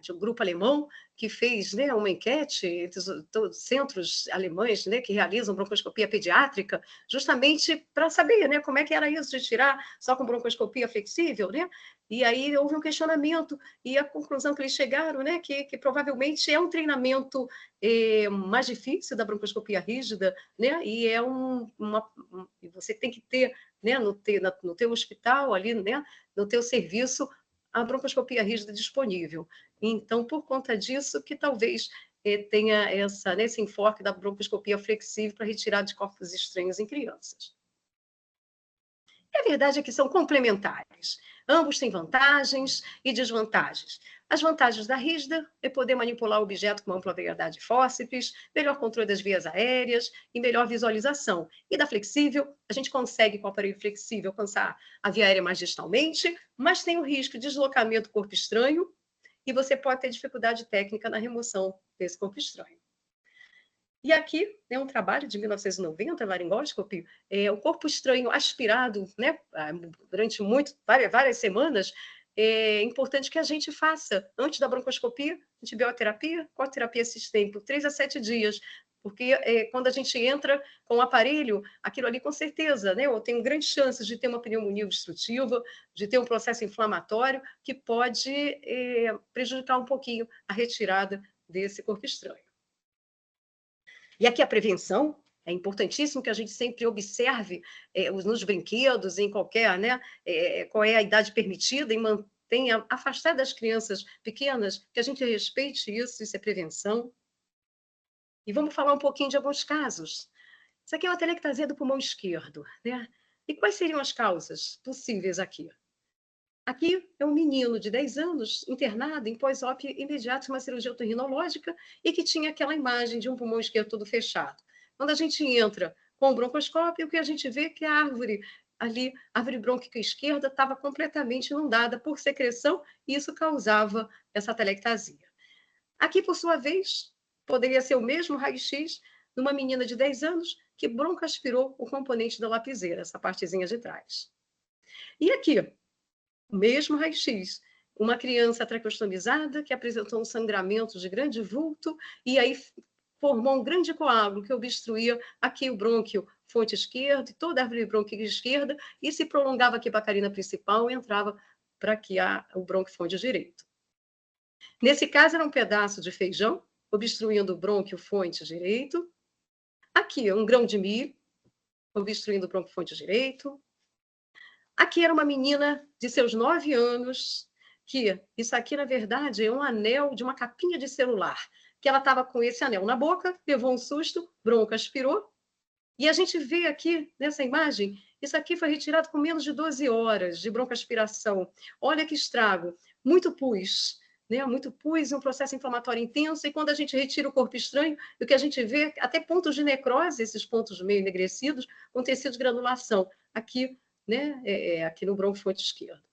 de um grupo alemão que fez, né, uma enquete entre os centros alemães, né, que realizam broncoscopia pediátrica, justamente para saber, né, como é que era isso de tirar só com broncoscopia flexível, né? E aí houve um questionamento, e a conclusão que eles chegaram, né, que provavelmente é um treinamento mais difícil da broncoscopia rígida, né? E é você tem que ter, né, no teu hospital ali, né, no teu serviço, a broncoscopia rígida disponível. Então, por conta disso, que talvez tenha esse enfoque da broncoscopia flexível para retirada de corpos estranhos em crianças. E a verdade é que são complementares. Ambos têm vantagens e desvantagens. As vantagens da rígida é poder manipular o objeto com ampla variedade de fórceps, melhor controle das vias aéreas e melhor visualização. E da flexível, a gente consegue, com o aparelho flexível, alcançar a via aérea mais distalmente, mas tem o risco de deslocamento do corpo estranho e você pode ter dificuldade técnica na remoção desse corpo estranho. E aqui é um trabalho de 1990, laringoscopy, o corpo estranho aspirado, né, durante várias semanas, é importante que a gente faça, antes da broncoscopia, antibioterapia, corticoterapia sistêmica, por 3 a 7 dias, porque quando a gente entra com o aparelho, aquilo ali com certeza, né, eu tenho grandes chances de ter uma pneumonia obstrutiva, de ter um processo inflamatório que pode prejudicar um pouquinho a retirada desse corpo estranho. E aqui a prevenção, é importantíssimo que a gente sempre observe nos brinquedos, em qualquer, né, qual é a idade permitida, e mantenha afastar das crianças pequenas, que a gente respeite isso é prevenção. E vamos falar um pouquinho de alguns casos. Isso aqui é uma telectasia do pulmão esquerdo, né? E quais seriam as causas possíveis aqui? Aqui é um menino de 10 anos, internado em pós-op imediato de uma cirurgia otorrinológica e que tinha aquela imagem de um pulmão esquerdo todo fechado. Quando a gente entra com o broncoscópio, o que a gente vê é que a árvore ali, a árvore brônquica esquerda, estava completamente inundada por secreção e isso causava essa telectasia. Aqui, por sua vez, poderia ser o mesmo raio-x numa menina de 10 anos que broncoaspirou o componente da lapiseira, essa partezinha de trás. E aqui, o mesmo raio-x, uma criança traqueostomizada que apresentou um sangramento de grande vulto e aí formou um grande coágulo que obstruía aqui o brônquio fonte esquerda e toda a árvore brônquica esquerda e se prolongava aqui para a carina principal e entrava para aqui o brônquio fonte direito. Nesse caso, era um pedaço de feijão obstruindo o brônquio fonte direito. Aqui, um grão de milho obstruindo o brônquio fonte direito. Aqui era uma menina de seus 9 anos, que isso aqui, na verdade, é um anel de uma capinha de celular, que ela estava com esse anel na boca, levou um susto, broncoaspirou, e a gente vê aqui, nessa imagem, isso aqui foi retirado com menos de 12 horas de broncoaspiração. Olha que estrago, muito pus, né? Muito pus, um processo inflamatório intenso, e quando a gente retira o corpo estranho, o que a gente vê, até pontos de necrose, esses pontos meio enegrecidos, com tecido de granulação. Aqui, né, aqui no broncofonte esquerdo.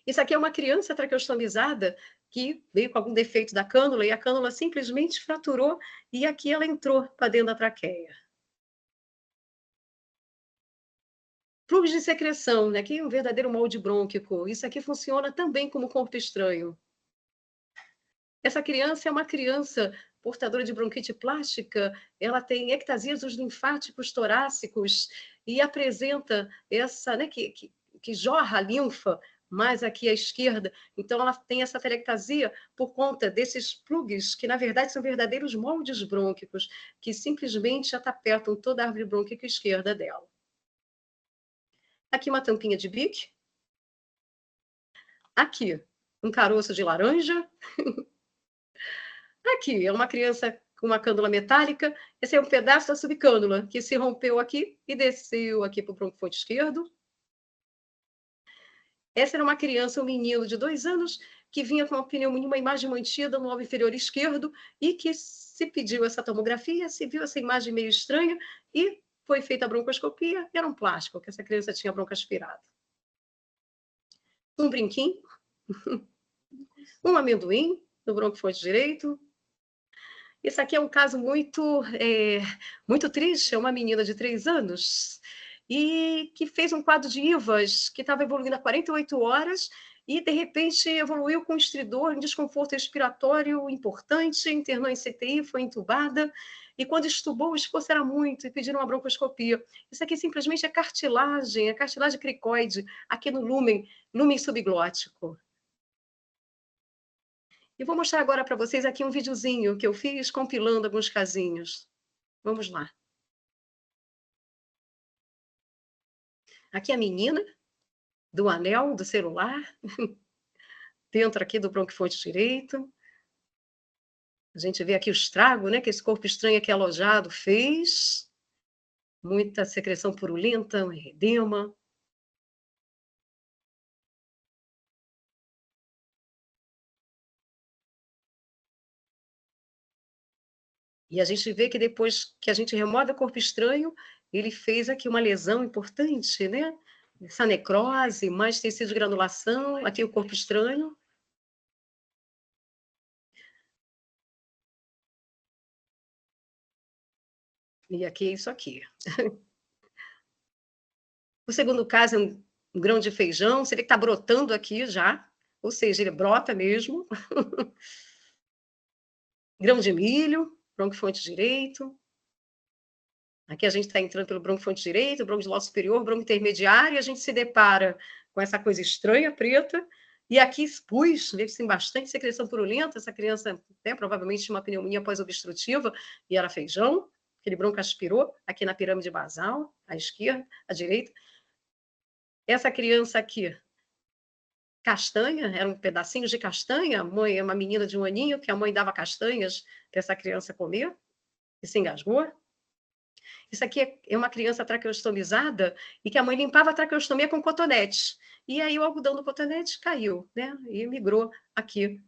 Isso aqui é uma criança traqueostomizada que veio com algum defeito da cânula e a cânula simplesmente fraturou e aqui ela entrou para dentro da traqueia. Fluxo de secreção, né? Aqui é um verdadeiro molde brônquico. Isso aqui funciona também como corpo estranho. Essa criança é uma criança portadora de bronquite plástica, ela tem ectasias dos linfáticos torácicos e apresenta essa, né, que jorra a linfa mais aqui à esquerda. Então, ela tem essa telectasia por conta desses plugs, que, na verdade, são verdadeiros moldes brônquicos, que simplesmente atapetam toda a árvore brônquica esquerda dela. Aqui uma tampinha de Bic. Aqui, um caroço de laranja. Aqui, é uma criança com uma cânula metálica. Esse é um pedaço da subcânula que se rompeu aqui e desceu aqui para o broncofonte esquerdo. Essa era uma criança, um menino de 2 anos, que vinha com uma pneumonia, uma imagem mantida no lobo inferior esquerdo e que se pediu essa tomografia, se viu essa imagem meio estranha e foi feita a broncoscopia, era um plástico, que essa criança tinha broncoaspirado. Um brinquinho, um amendoim no broncofonte direito. Esse aqui é um caso muito triste, é uma menina de 3 anos e que fez um quadro de IVAS que estava evoluindo há 48 horas e, de repente, evoluiu com estridor, um desconforto respiratório importante, internou em CTI, foi entubada e, quando estubou, o esforço era muito e pediram uma broncoscopia. Isso aqui simplesmente é cartilagem cricoide, aqui no lúmen subglótico. E vou mostrar agora para vocês aqui um videozinho que eu fiz compilando alguns casinhos. Vamos lá. Aqui a menina do anel do celular, dentro aqui do bronquifonte direito. A gente vê aqui o estrago, né, que esse corpo estranho aqui alojado fez. Muita secreção purulenta, um edema. E a gente vê que depois que a gente remove o corpo estranho, ele fez aqui uma lesão importante, né? Essa necrose, mais tecido de granulação, aqui o corpo estranho. E aqui é isso aqui. O segundo caso é um um grão de feijão, você vê que está brotando aqui já, ou seja, ele brota mesmo. Grão de milho, bronquifonte direito. Aqui a gente está entrando pelo bronquifonte direito, bronco de lóbulo superior, bronco intermediário, e a gente se depara com essa coisa estranha, preta, e aqui expus, vê que tem bastante secreção purulenta, essa criança provavelmente tinha uma pneumonia pós-obstrutiva, e era feijão, aquele bronco aspirou, aqui na pirâmide basal, à esquerda, à direita. Essa criança aqui, castanha, eram pedacinhos de castanha, a mãe é uma menina de 1 aninho, que a mãe dava castanhas para essa criança comer, e se engasgou. Isso aqui é uma criança traqueostomizada e que a mãe limpava a traqueostomia com cotonete. E aí o algodão do cotonete caiu, né? E migrou aqui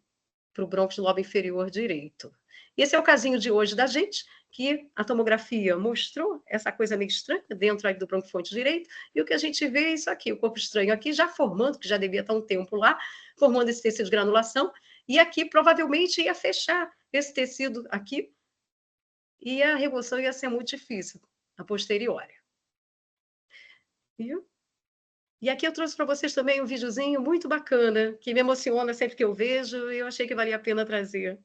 para o brônquio do lobo inferior direito. E esse é o casinho de hoje da gente, que a tomografia mostrou essa coisa meio estranha dentro aí do bronquifonte direito, e o que a gente vê é isso aqui, o corpo estranho aqui já formando, que já devia estar um tempo lá, formando esse tecido de granulação, e aqui provavelmente ia fechar esse tecido aqui, e a remoção ia ser muito difícil, a posteriori. E aqui eu trouxe para vocês também um videozinho muito bacana, que me emociona sempre que eu vejo, e eu achei que valia a pena trazer.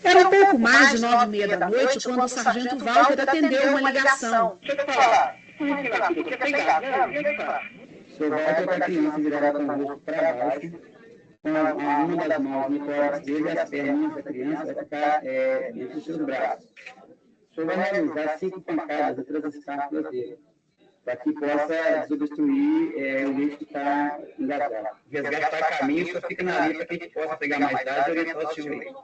Era um pouco mais de 9h30 da noite quando o sargento Walter atendeu uma ligação.
Sr. Walter, a criança virada com o rosto para baixo, com uma das mãos no tórax dele e as perninhas da criança vai ficar entre os seus braços. O senhor vai realizar 5 pancadas entre as escápulas dele, para que possa desobstruir o leite que está engasgado. O resgate está a caminho, só fica na linha para que a gente possa pegar mais dados e orientar o senhor aí.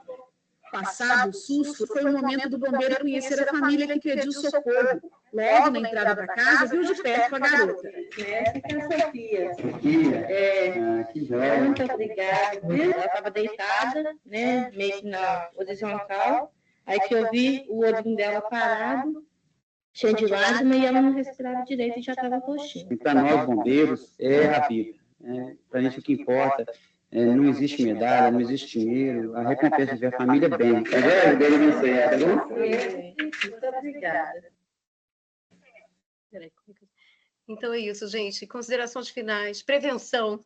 Passado o susto, foi o momento do bombeiro conhecer a família que pediu socorro. Logo na entrada da casa, viu de perto a garota.
Essa que é a Sofia.
Sofia? Que joia.
Muito obrigada. Ela estava deitada, né, meio que na horizontal. Aí que eu vi o olhinho dela parado, cheio de lágrimas, e ela não respirava direito e já estava coxinha.
E para nós, bombeiros, é a vida. Para a gente, o que importa, não existe medalha, não existe dinheiro, a recompensa de ver a família bem.
Muito obrigada.
Então é isso, gente. Considerações finais. Prevenção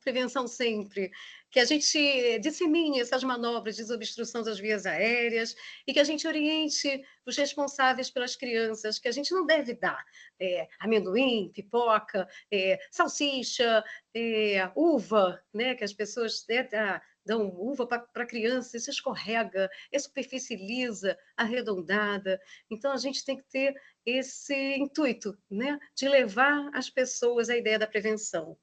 sempre. Que a gente dissemine essas manobras de desobstrução das vias aéreas e que a gente oriente os responsáveis pelas crianças, que a gente não deve dar amendoim, pipoca, salsicha, uva, né? Que as pessoas dão uva para a criança, isso escorrega, é superfície lisa, arredondada. Então, a gente tem que ter esse intuito, né, de levar as pessoas à ideia da prevenção.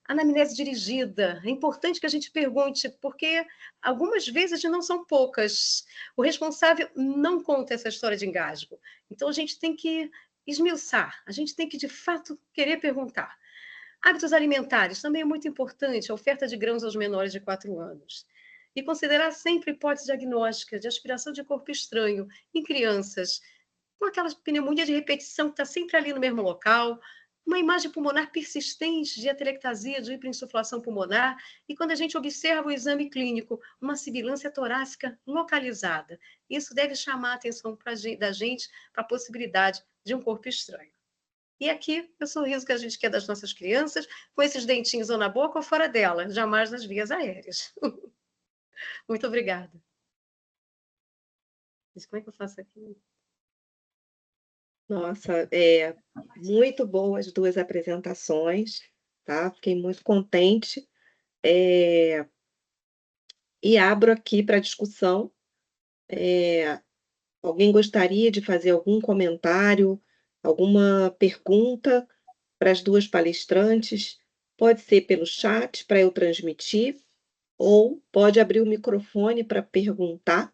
Anamnese dirigida, é importante que a gente pergunte, porque algumas vezes não são poucas. O responsável não conta essa história de engasgo. Então, a gente tem que esmiuçar, a gente tem que, de fato, querer perguntar. Hábitos alimentares, também é muito importante, a oferta de grãos aos menores de 4 anos. E considerar sempre hipótese diagnóstica de aspiração de corpo estranho em crianças, com aquela pneumonia de repetição que está sempre ali no mesmo local, uma imagem pulmonar persistente de atelectasia, de hiperinsuflação pulmonar, e quando a gente observa o exame clínico, uma sibilância torácica localizada. Isso deve chamar a atenção da gente para a possibilidade de um corpo estranho. E aqui, o sorriso que a gente quer das nossas crianças, com esses dentinhos ou na boca ou fora dela, jamais nas vias aéreas. Muito obrigada. Como é que eu faço aqui?
Nossa, muito boas 2 apresentações, tá? Fiquei muito contente. E abro aqui para discussão. Alguém gostaria de fazer algum comentário, alguma pergunta para as 2 palestrantes? Pode ser pelo chat para eu transmitir, ou pode abrir o microfone para perguntar.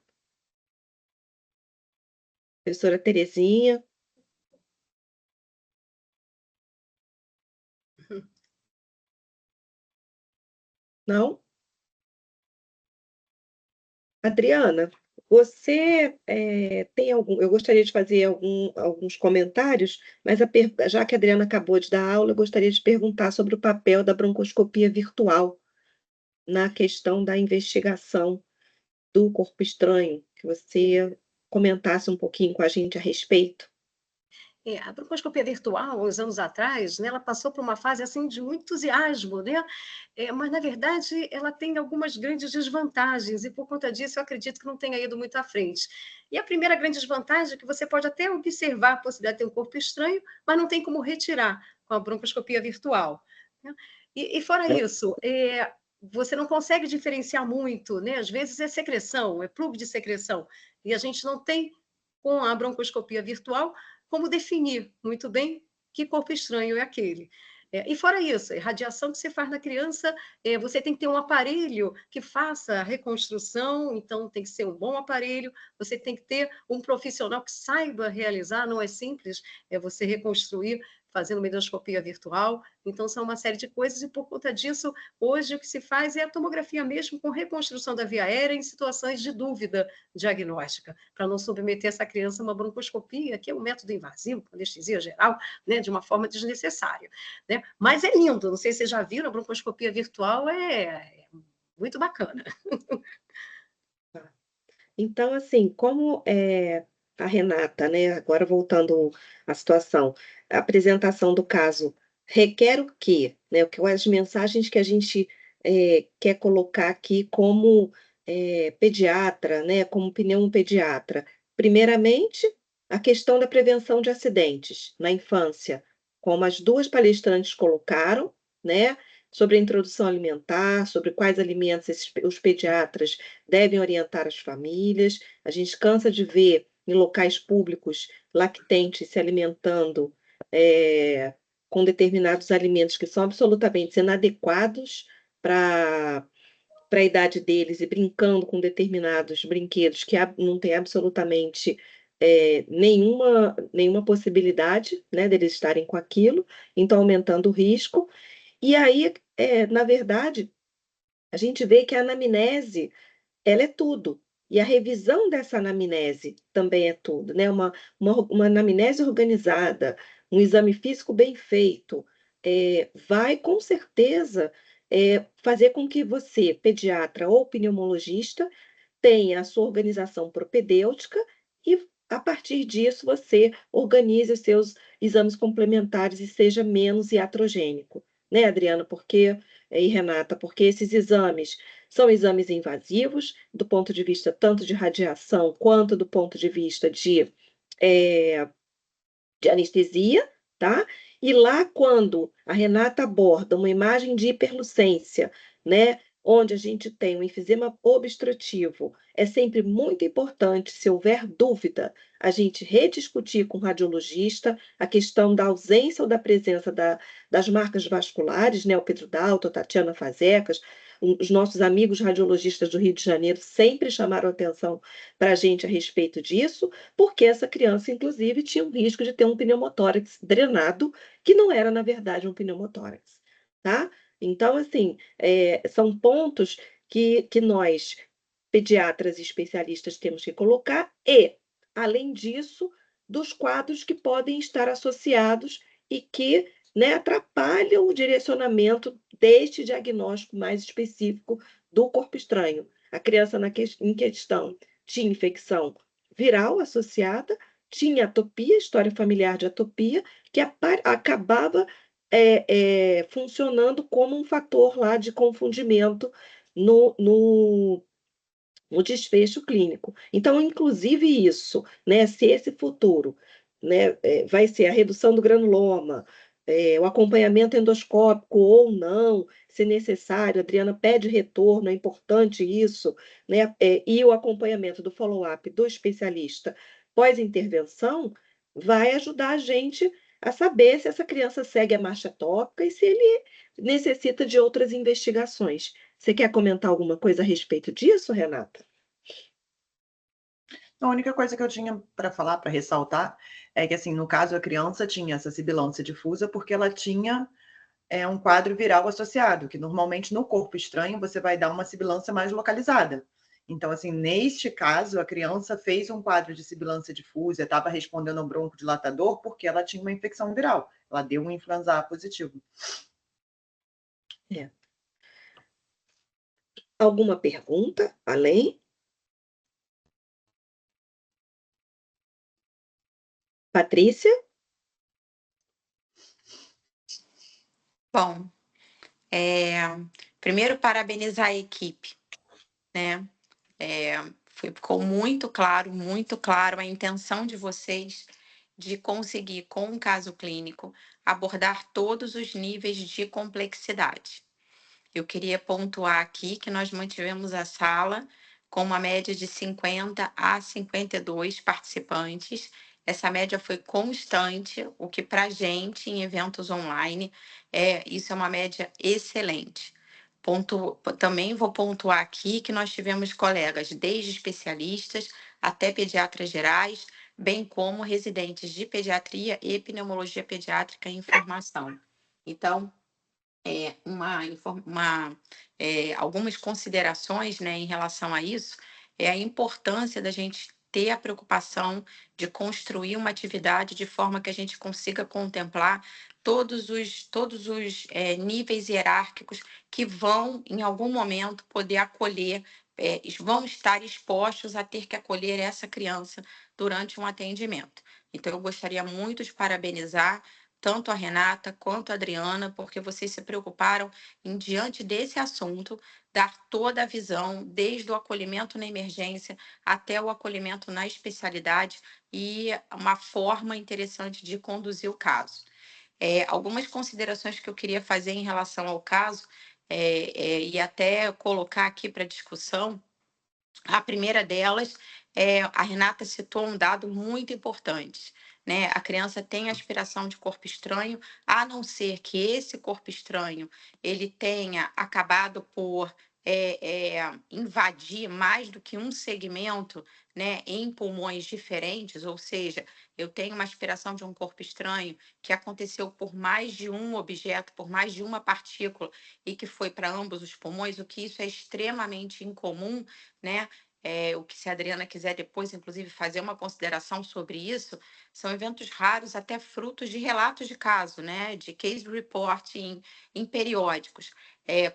Professora Terezinha. Não? Adriana, você tem algum... Eu gostaria de fazer alguns comentários, mas já que a Adriana acabou de dar aula, eu gostaria de perguntar sobre o papel da broncoscopia virtual na questão da investigação do corpo estranho, que você comentasse um pouquinho com a gente a respeito.
A broncoscopia virtual, uns anos atrás, né, ela passou por uma fase assim de muito entusiasmo, né? Mas, na verdade, ela tem algumas grandes desvantagens, e por conta disso eu acredito que não tenha ido muito à frente. E a primeira grande desvantagem é que você pode até observar a possibilidade de ter um corpo estranho, mas não tem como retirar com a broncoscopia virtual, né? E fora isso, você não consegue diferenciar muito, né? Às vezes é secreção, é plugue de secreção, e a gente não tem, com a broncoscopia virtual, como definir muito bem que corpo estranho é aquele. E fora isso, a radiação que você faz na criança, você tem que ter um aparelho que faça a reconstrução, então tem que ser um bom aparelho, você tem que ter um profissional que saiba realizar, não é simples você reconstruir fazendo uma endoscopia virtual, então são uma série de coisas, e por conta disso, hoje o que se faz é a tomografia mesmo com reconstrução da via aérea em situações de dúvida diagnóstica, para não submeter essa criança a uma broncoscopia, que é um método invasivo, com anestesia geral, né, de uma forma desnecessária, né? Mas é lindo, não sei se vocês já viram, a broncoscopia virtual é muito bacana.
Então, assim, como a Renata, né, agora voltando à situação, a apresentação do caso requer o quê? Né, as mensagens que a gente quer colocar aqui como pediatra, né, como pneumopediatra. Primeiramente, a questão da prevenção de acidentes na infância, como as duas palestrantes colocaram, né, sobre a introdução alimentar, sobre quais alimentos os pediatras devem orientar as famílias. A gente cansa de ver em locais públicos lactentes se alimentando com determinados alimentos que são absolutamente inadequados para a idade deles, e brincando com determinados brinquedos que não tem absolutamente nenhuma possibilidade, né, deles estarem com aquilo, então aumentando o risco. E aí, na verdade, a gente vê que a anamnese ela é tudo. E a revisão dessa anamnese também é tudo, né? Uma anamnese organizada, um exame físico bem feito, vai com certeza fazer com que você, pediatra ou pneumologista, tenha a sua organização propedêutica e, a partir disso, você organize os seus exames complementares e seja menos iatrogênico, né, Adriana? E Renata, porque esses exames são exames invasivos, do ponto de vista tanto de radiação quanto do ponto de vista de anestesia, tá? E lá, quando a Renata aborda uma imagem de hiperlucência, né, onde a gente tem um enfisema obstrutivo, é sempre muito importante, se houver dúvida, a gente rediscutir com o radiologista a questão da ausência ou da presença das marcas vasculares, né, o Pedro Dalto, a Tatiana Fazecas, os nossos amigos radiologistas do Rio de Janeiro sempre chamaram atenção para a gente a respeito disso, porque essa criança, inclusive, tinha um risco de ter um pneumotórax drenado, que não era, na verdade, um pneumotórax, tá? Então, assim, são pontos que nós, pediatras e especialistas, temos que colocar, e, além disso, dos quadros que podem estar associados e que, né, atrapalham o direcionamento deste diagnóstico mais específico do corpo estranho. A criança em questão tinha infecção viral associada, tinha atopia, história familiar de atopia, que acabava funcionando como um fator lá de confundimento no desfecho clínico. Então, inclusive isso, né, se esse futuro, né, vai ser a redução do granuloma, o acompanhamento endoscópico ou não, se necessário, a Adriana pede retorno, é importante isso, né, e o acompanhamento do follow-up do especialista pós-intervenção vai ajudar a gente a saber se essa criança segue a marcha tópica e se ele necessita de outras investigações. Você quer comentar alguma coisa a respeito disso, Renata?
A única coisa que eu tinha para falar, para ressaltar, é que, assim, no caso, a criança tinha essa sibilância difusa porque ela tinha um quadro viral associado, que normalmente no corpo estranho você vai dar uma sibilância mais localizada. Então, assim, neste caso, a criança fez um quadro de sibilância difusa, estava respondendo ao broncodilatador porque ela tinha uma infecção viral. Ela deu um influenza A positivo.
Alguma pergunta além? Patrícia?
Bom, primeiro parabenizar a equipe, né? Ficou muito claro a intenção de vocês de conseguir, com um caso clínico, abordar todos os níveis de complexidade. Eu queria pontuar aqui que nós mantivemos a sala com uma média de 50 a 52 participantes. Essa média foi constante, o que para a gente, em eventos online, isso é uma média excelente. Também vou pontuar aqui que nós tivemos colegas, desde especialistas até pediatras gerais, bem como residentes de pediatria e pneumologia pediátrica em formação. Então, algumas considerações, né, em relação a isso, é a importância da gente ter a preocupação de construir uma atividade de forma que a gente consiga contemplar todos os níveis hierárquicos que vão, em algum momento, poder acolher, vão estar expostos a ter que acolher essa criança durante um atendimento. Então, eu gostaria muito de parabenizar tanto a Renata quanto a Adriana, porque vocês se preocuparam em, diante desse assunto, dar toda a visão, desde o acolhimento na emergência até o acolhimento na especialidade, e uma forma interessante de conduzir o caso. Algumas considerações que eu queria fazer em relação ao caso, e até colocar aqui para discussão. A primeira delas, a Renata citou um dado muito importante, né? A criança tem aspiração de corpo estranho, a não ser que esse corpo estranho ele tenha acabado por invadir mais do que um segmento, né, em pulmões diferentes, ou seja, eu tenho uma aspiração de um corpo estranho que aconteceu por mais de um objeto, por mais de uma partícula, e que foi para ambos os pulmões, o que isso é extremamente incomum, né? O que, se a Adriana quiser depois, inclusive, fazer uma consideração sobre isso, são eventos raros, até frutos de relatos de caso, né? De case report em periódicos,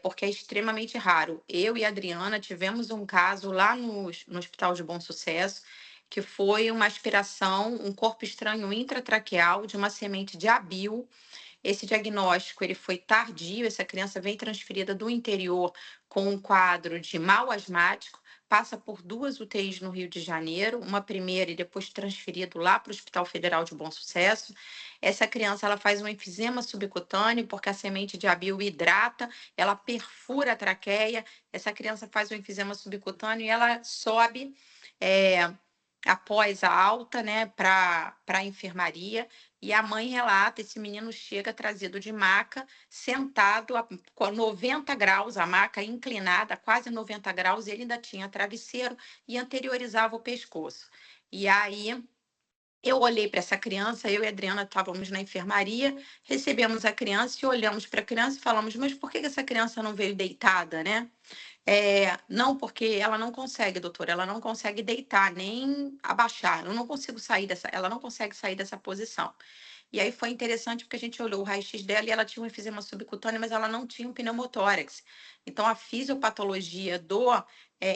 porque é extremamente raro. Eu e a Adriana tivemos um caso lá no Hospital de Bom Sucesso, que foi uma aspiração, um corpo estranho intratraqueal de uma semente de abil. Esse diagnóstico ele foi tardio, essa criança vem transferida do interior com um quadro de mal asmático, passa por 2 UTIs no Rio de Janeiro, uma primeira e depois transferido lá para o Hospital Federal de Bom Sucesso. Essa criança ela faz um enfisema subcutâneo, porque a semente de abil hidrata, ela perfura a traqueia, essa criança faz um enfisema subcutâneo e ela sobe após a alta, né, para a enfermaria, e a mãe relata, esse menino chega trazido de maca, sentado com 90 graus, a maca inclinada, quase 90 graus, e ele ainda tinha travesseiro e anteriorizava o pescoço. E aí eu olhei para essa criança, eu e a Adriana estávamos na enfermaria, recebemos a criança e olhamos para a criança e falamos, mas por que essa criança não veio deitada, né? Não, porque ela não consegue, doutora, ela não consegue deitar, nem abaixar, eu não consigo sair ela não consegue sair dessa posição. E aí foi interessante porque a gente olhou o raio-x dela e ela tinha um enfisema subcutâneo, mas ela não tinha um pneumotórax. Então, a fisiopatologia do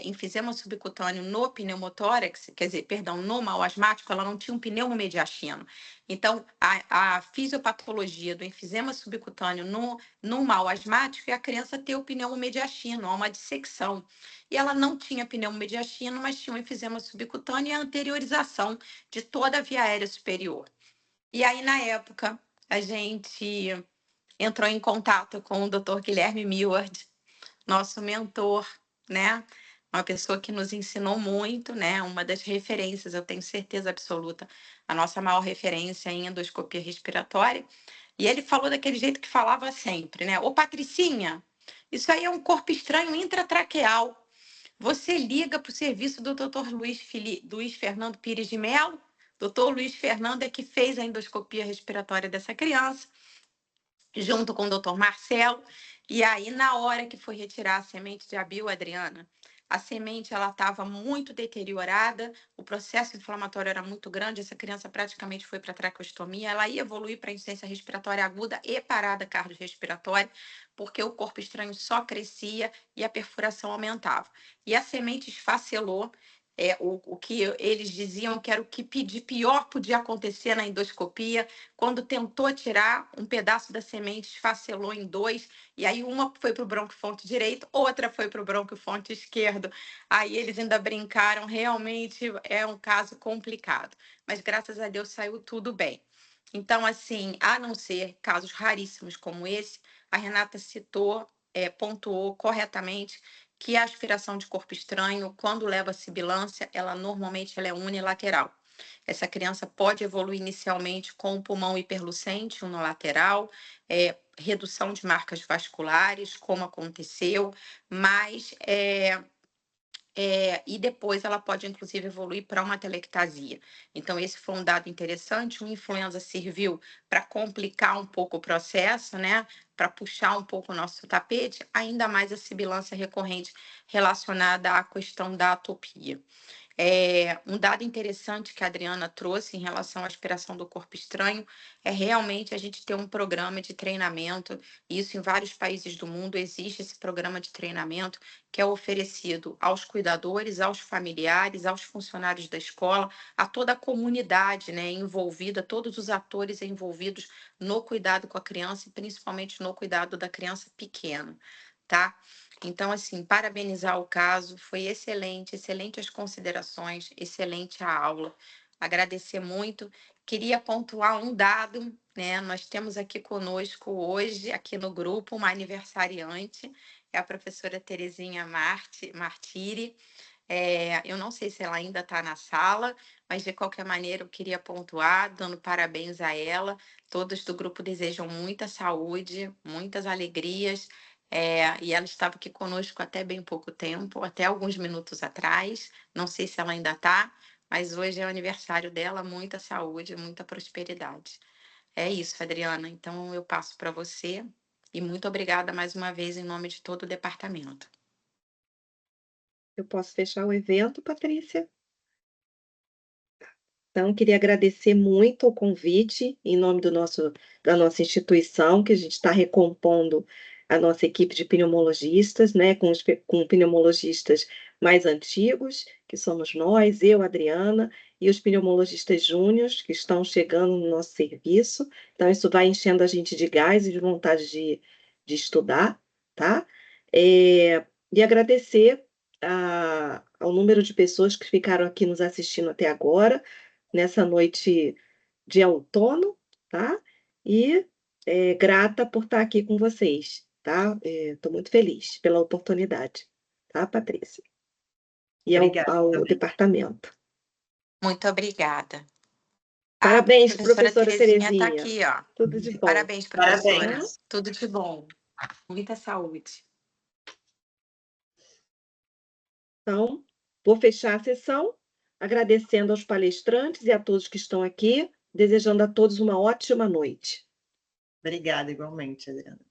enfisema subcutâneo no pneumotórax, quer dizer, perdão, no mal asmático, ela não tinha um pneumomediastino. Então, a fisiopatologia do enfisema subcutâneo no mal asmático é a criança ter o pneumomediastino, uma dissecção. E ela não tinha pneumomediastino, mas tinha um enfisema subcutâneo e a anteriorização de toda a via aérea superior. E aí, na época, a gente entrou em contato com o Dr. Guilherme Millard, nosso mentor, né? Uma pessoa que nos ensinou muito, né? Uma das referências, eu tenho certeza absoluta, a nossa maior referência em endoscopia respiratória. E ele falou daquele jeito que falava sempre, né? Ô, Patricinha, isso aí é um corpo estranho intratraqueal. Você liga para o serviço do Dr. Luiz Fernando Pires de Mello. Doutor Luiz Fernando é que fez a endoscopia respiratória dessa criança, junto com o doutor Marcelo. E aí, na hora que foi retirar a semente de abil, Adriana, a semente ela estava muito deteriorada, o processo inflamatório era muito grande, essa criança praticamente foi para traqueostomia, ela ia evoluir para insuficiência respiratória aguda e parada cardiorrespiratória, porque o corpo estranho só crescia e a perfuração aumentava. E a semente esfacelou, o que eles diziam que era o que de pior podia acontecer na endoscopia, quando tentou tirar um pedaço da semente, esfacelou em 2, e aí uma foi para o bronquiofonte direito, outra foi para o bronquiofonte esquerdo. Aí eles ainda brincaram, realmente é um caso complicado, mas graças a Deus saiu tudo bem. Então, assim, a não ser casos raríssimos como esse, a Renata citou, pontuou corretamente que a aspiração de corpo estranho, quando leva a sibilância, ela normalmente é unilateral. Essa criança pode evoluir inicialmente com o pulmão hiperlucente, unilateral, redução de marcas vasculares, como aconteceu, mas e depois ela pode, inclusive, evoluir para uma atelectasia. Então, esse foi um dado interessante. O influenza serviu para complicar um pouco o processo, né? Para puxar um pouco o nosso tapete, ainda mais a sibilância recorrente relacionada à questão da atopia. Um dado interessante que a Adriana trouxe em relação à aspiração do corpo estranho é realmente a gente ter um programa de treinamento. Isso em vários países do mundo existe esse programa de treinamento que é oferecido aos cuidadores, aos familiares, aos funcionários da escola, a toda a comunidade, né, envolvida, todos os atores envolvidos no cuidado com a criança e principalmente no cuidado da criança pequena, tá? Então, assim, parabenizar o caso, foi excelente, excelente as considerações, excelente a aula. Agradecer muito. Queria pontuar um dado, né? Nós temos aqui conosco hoje, aqui no grupo, uma aniversariante, é a professora Terezinha Martiri. Eu não sei se ela ainda está na sala, mas de qualquer maneira eu queria pontuar, dando parabéns a ela. Todos do grupo desejam muita saúde, muitas alegrias. E ela estava aqui conosco até bem pouco tempo, até alguns minutos atrás. Não sei se ela ainda está, mas hoje é o aniversário dela. Muita saúde, muita prosperidade. É isso, Adriana. Então eu passo para você e muito obrigada mais uma vez em nome de todo o departamento.
Eu posso fechar o evento, Patrícia? Então, queria agradecer muito o convite em nome da nossa instituição, que a gente está recompondo a nossa equipe de pneumologistas, né, com pneumologistas mais antigos, que somos nós, eu, Adriana, e os pneumologistas júniores que estão chegando no nosso serviço. Então, isso vai enchendo a gente de gás e de vontade de estudar, tá? E agradecer ao número de pessoas que ficaram aqui nos assistindo até agora, nessa noite de outono, tá? E grata por estar aqui com vocês, tá? Estou muito feliz pela oportunidade, tá, Patrícia? E
Obrigada,
ao
também.
departamento.
Muito obrigada.
Parabéns,
A professora
Terezinha.
está aqui, ó.
Tudo de bom.
Parabéns, professora.
Parabéns.
Tudo de bom. Muita saúde.
Então, vou fechar a sessão, agradecendo aos palestrantes e a todos que estão aqui, desejando a todos uma ótima noite.
Obrigada, igualmente, Adriana.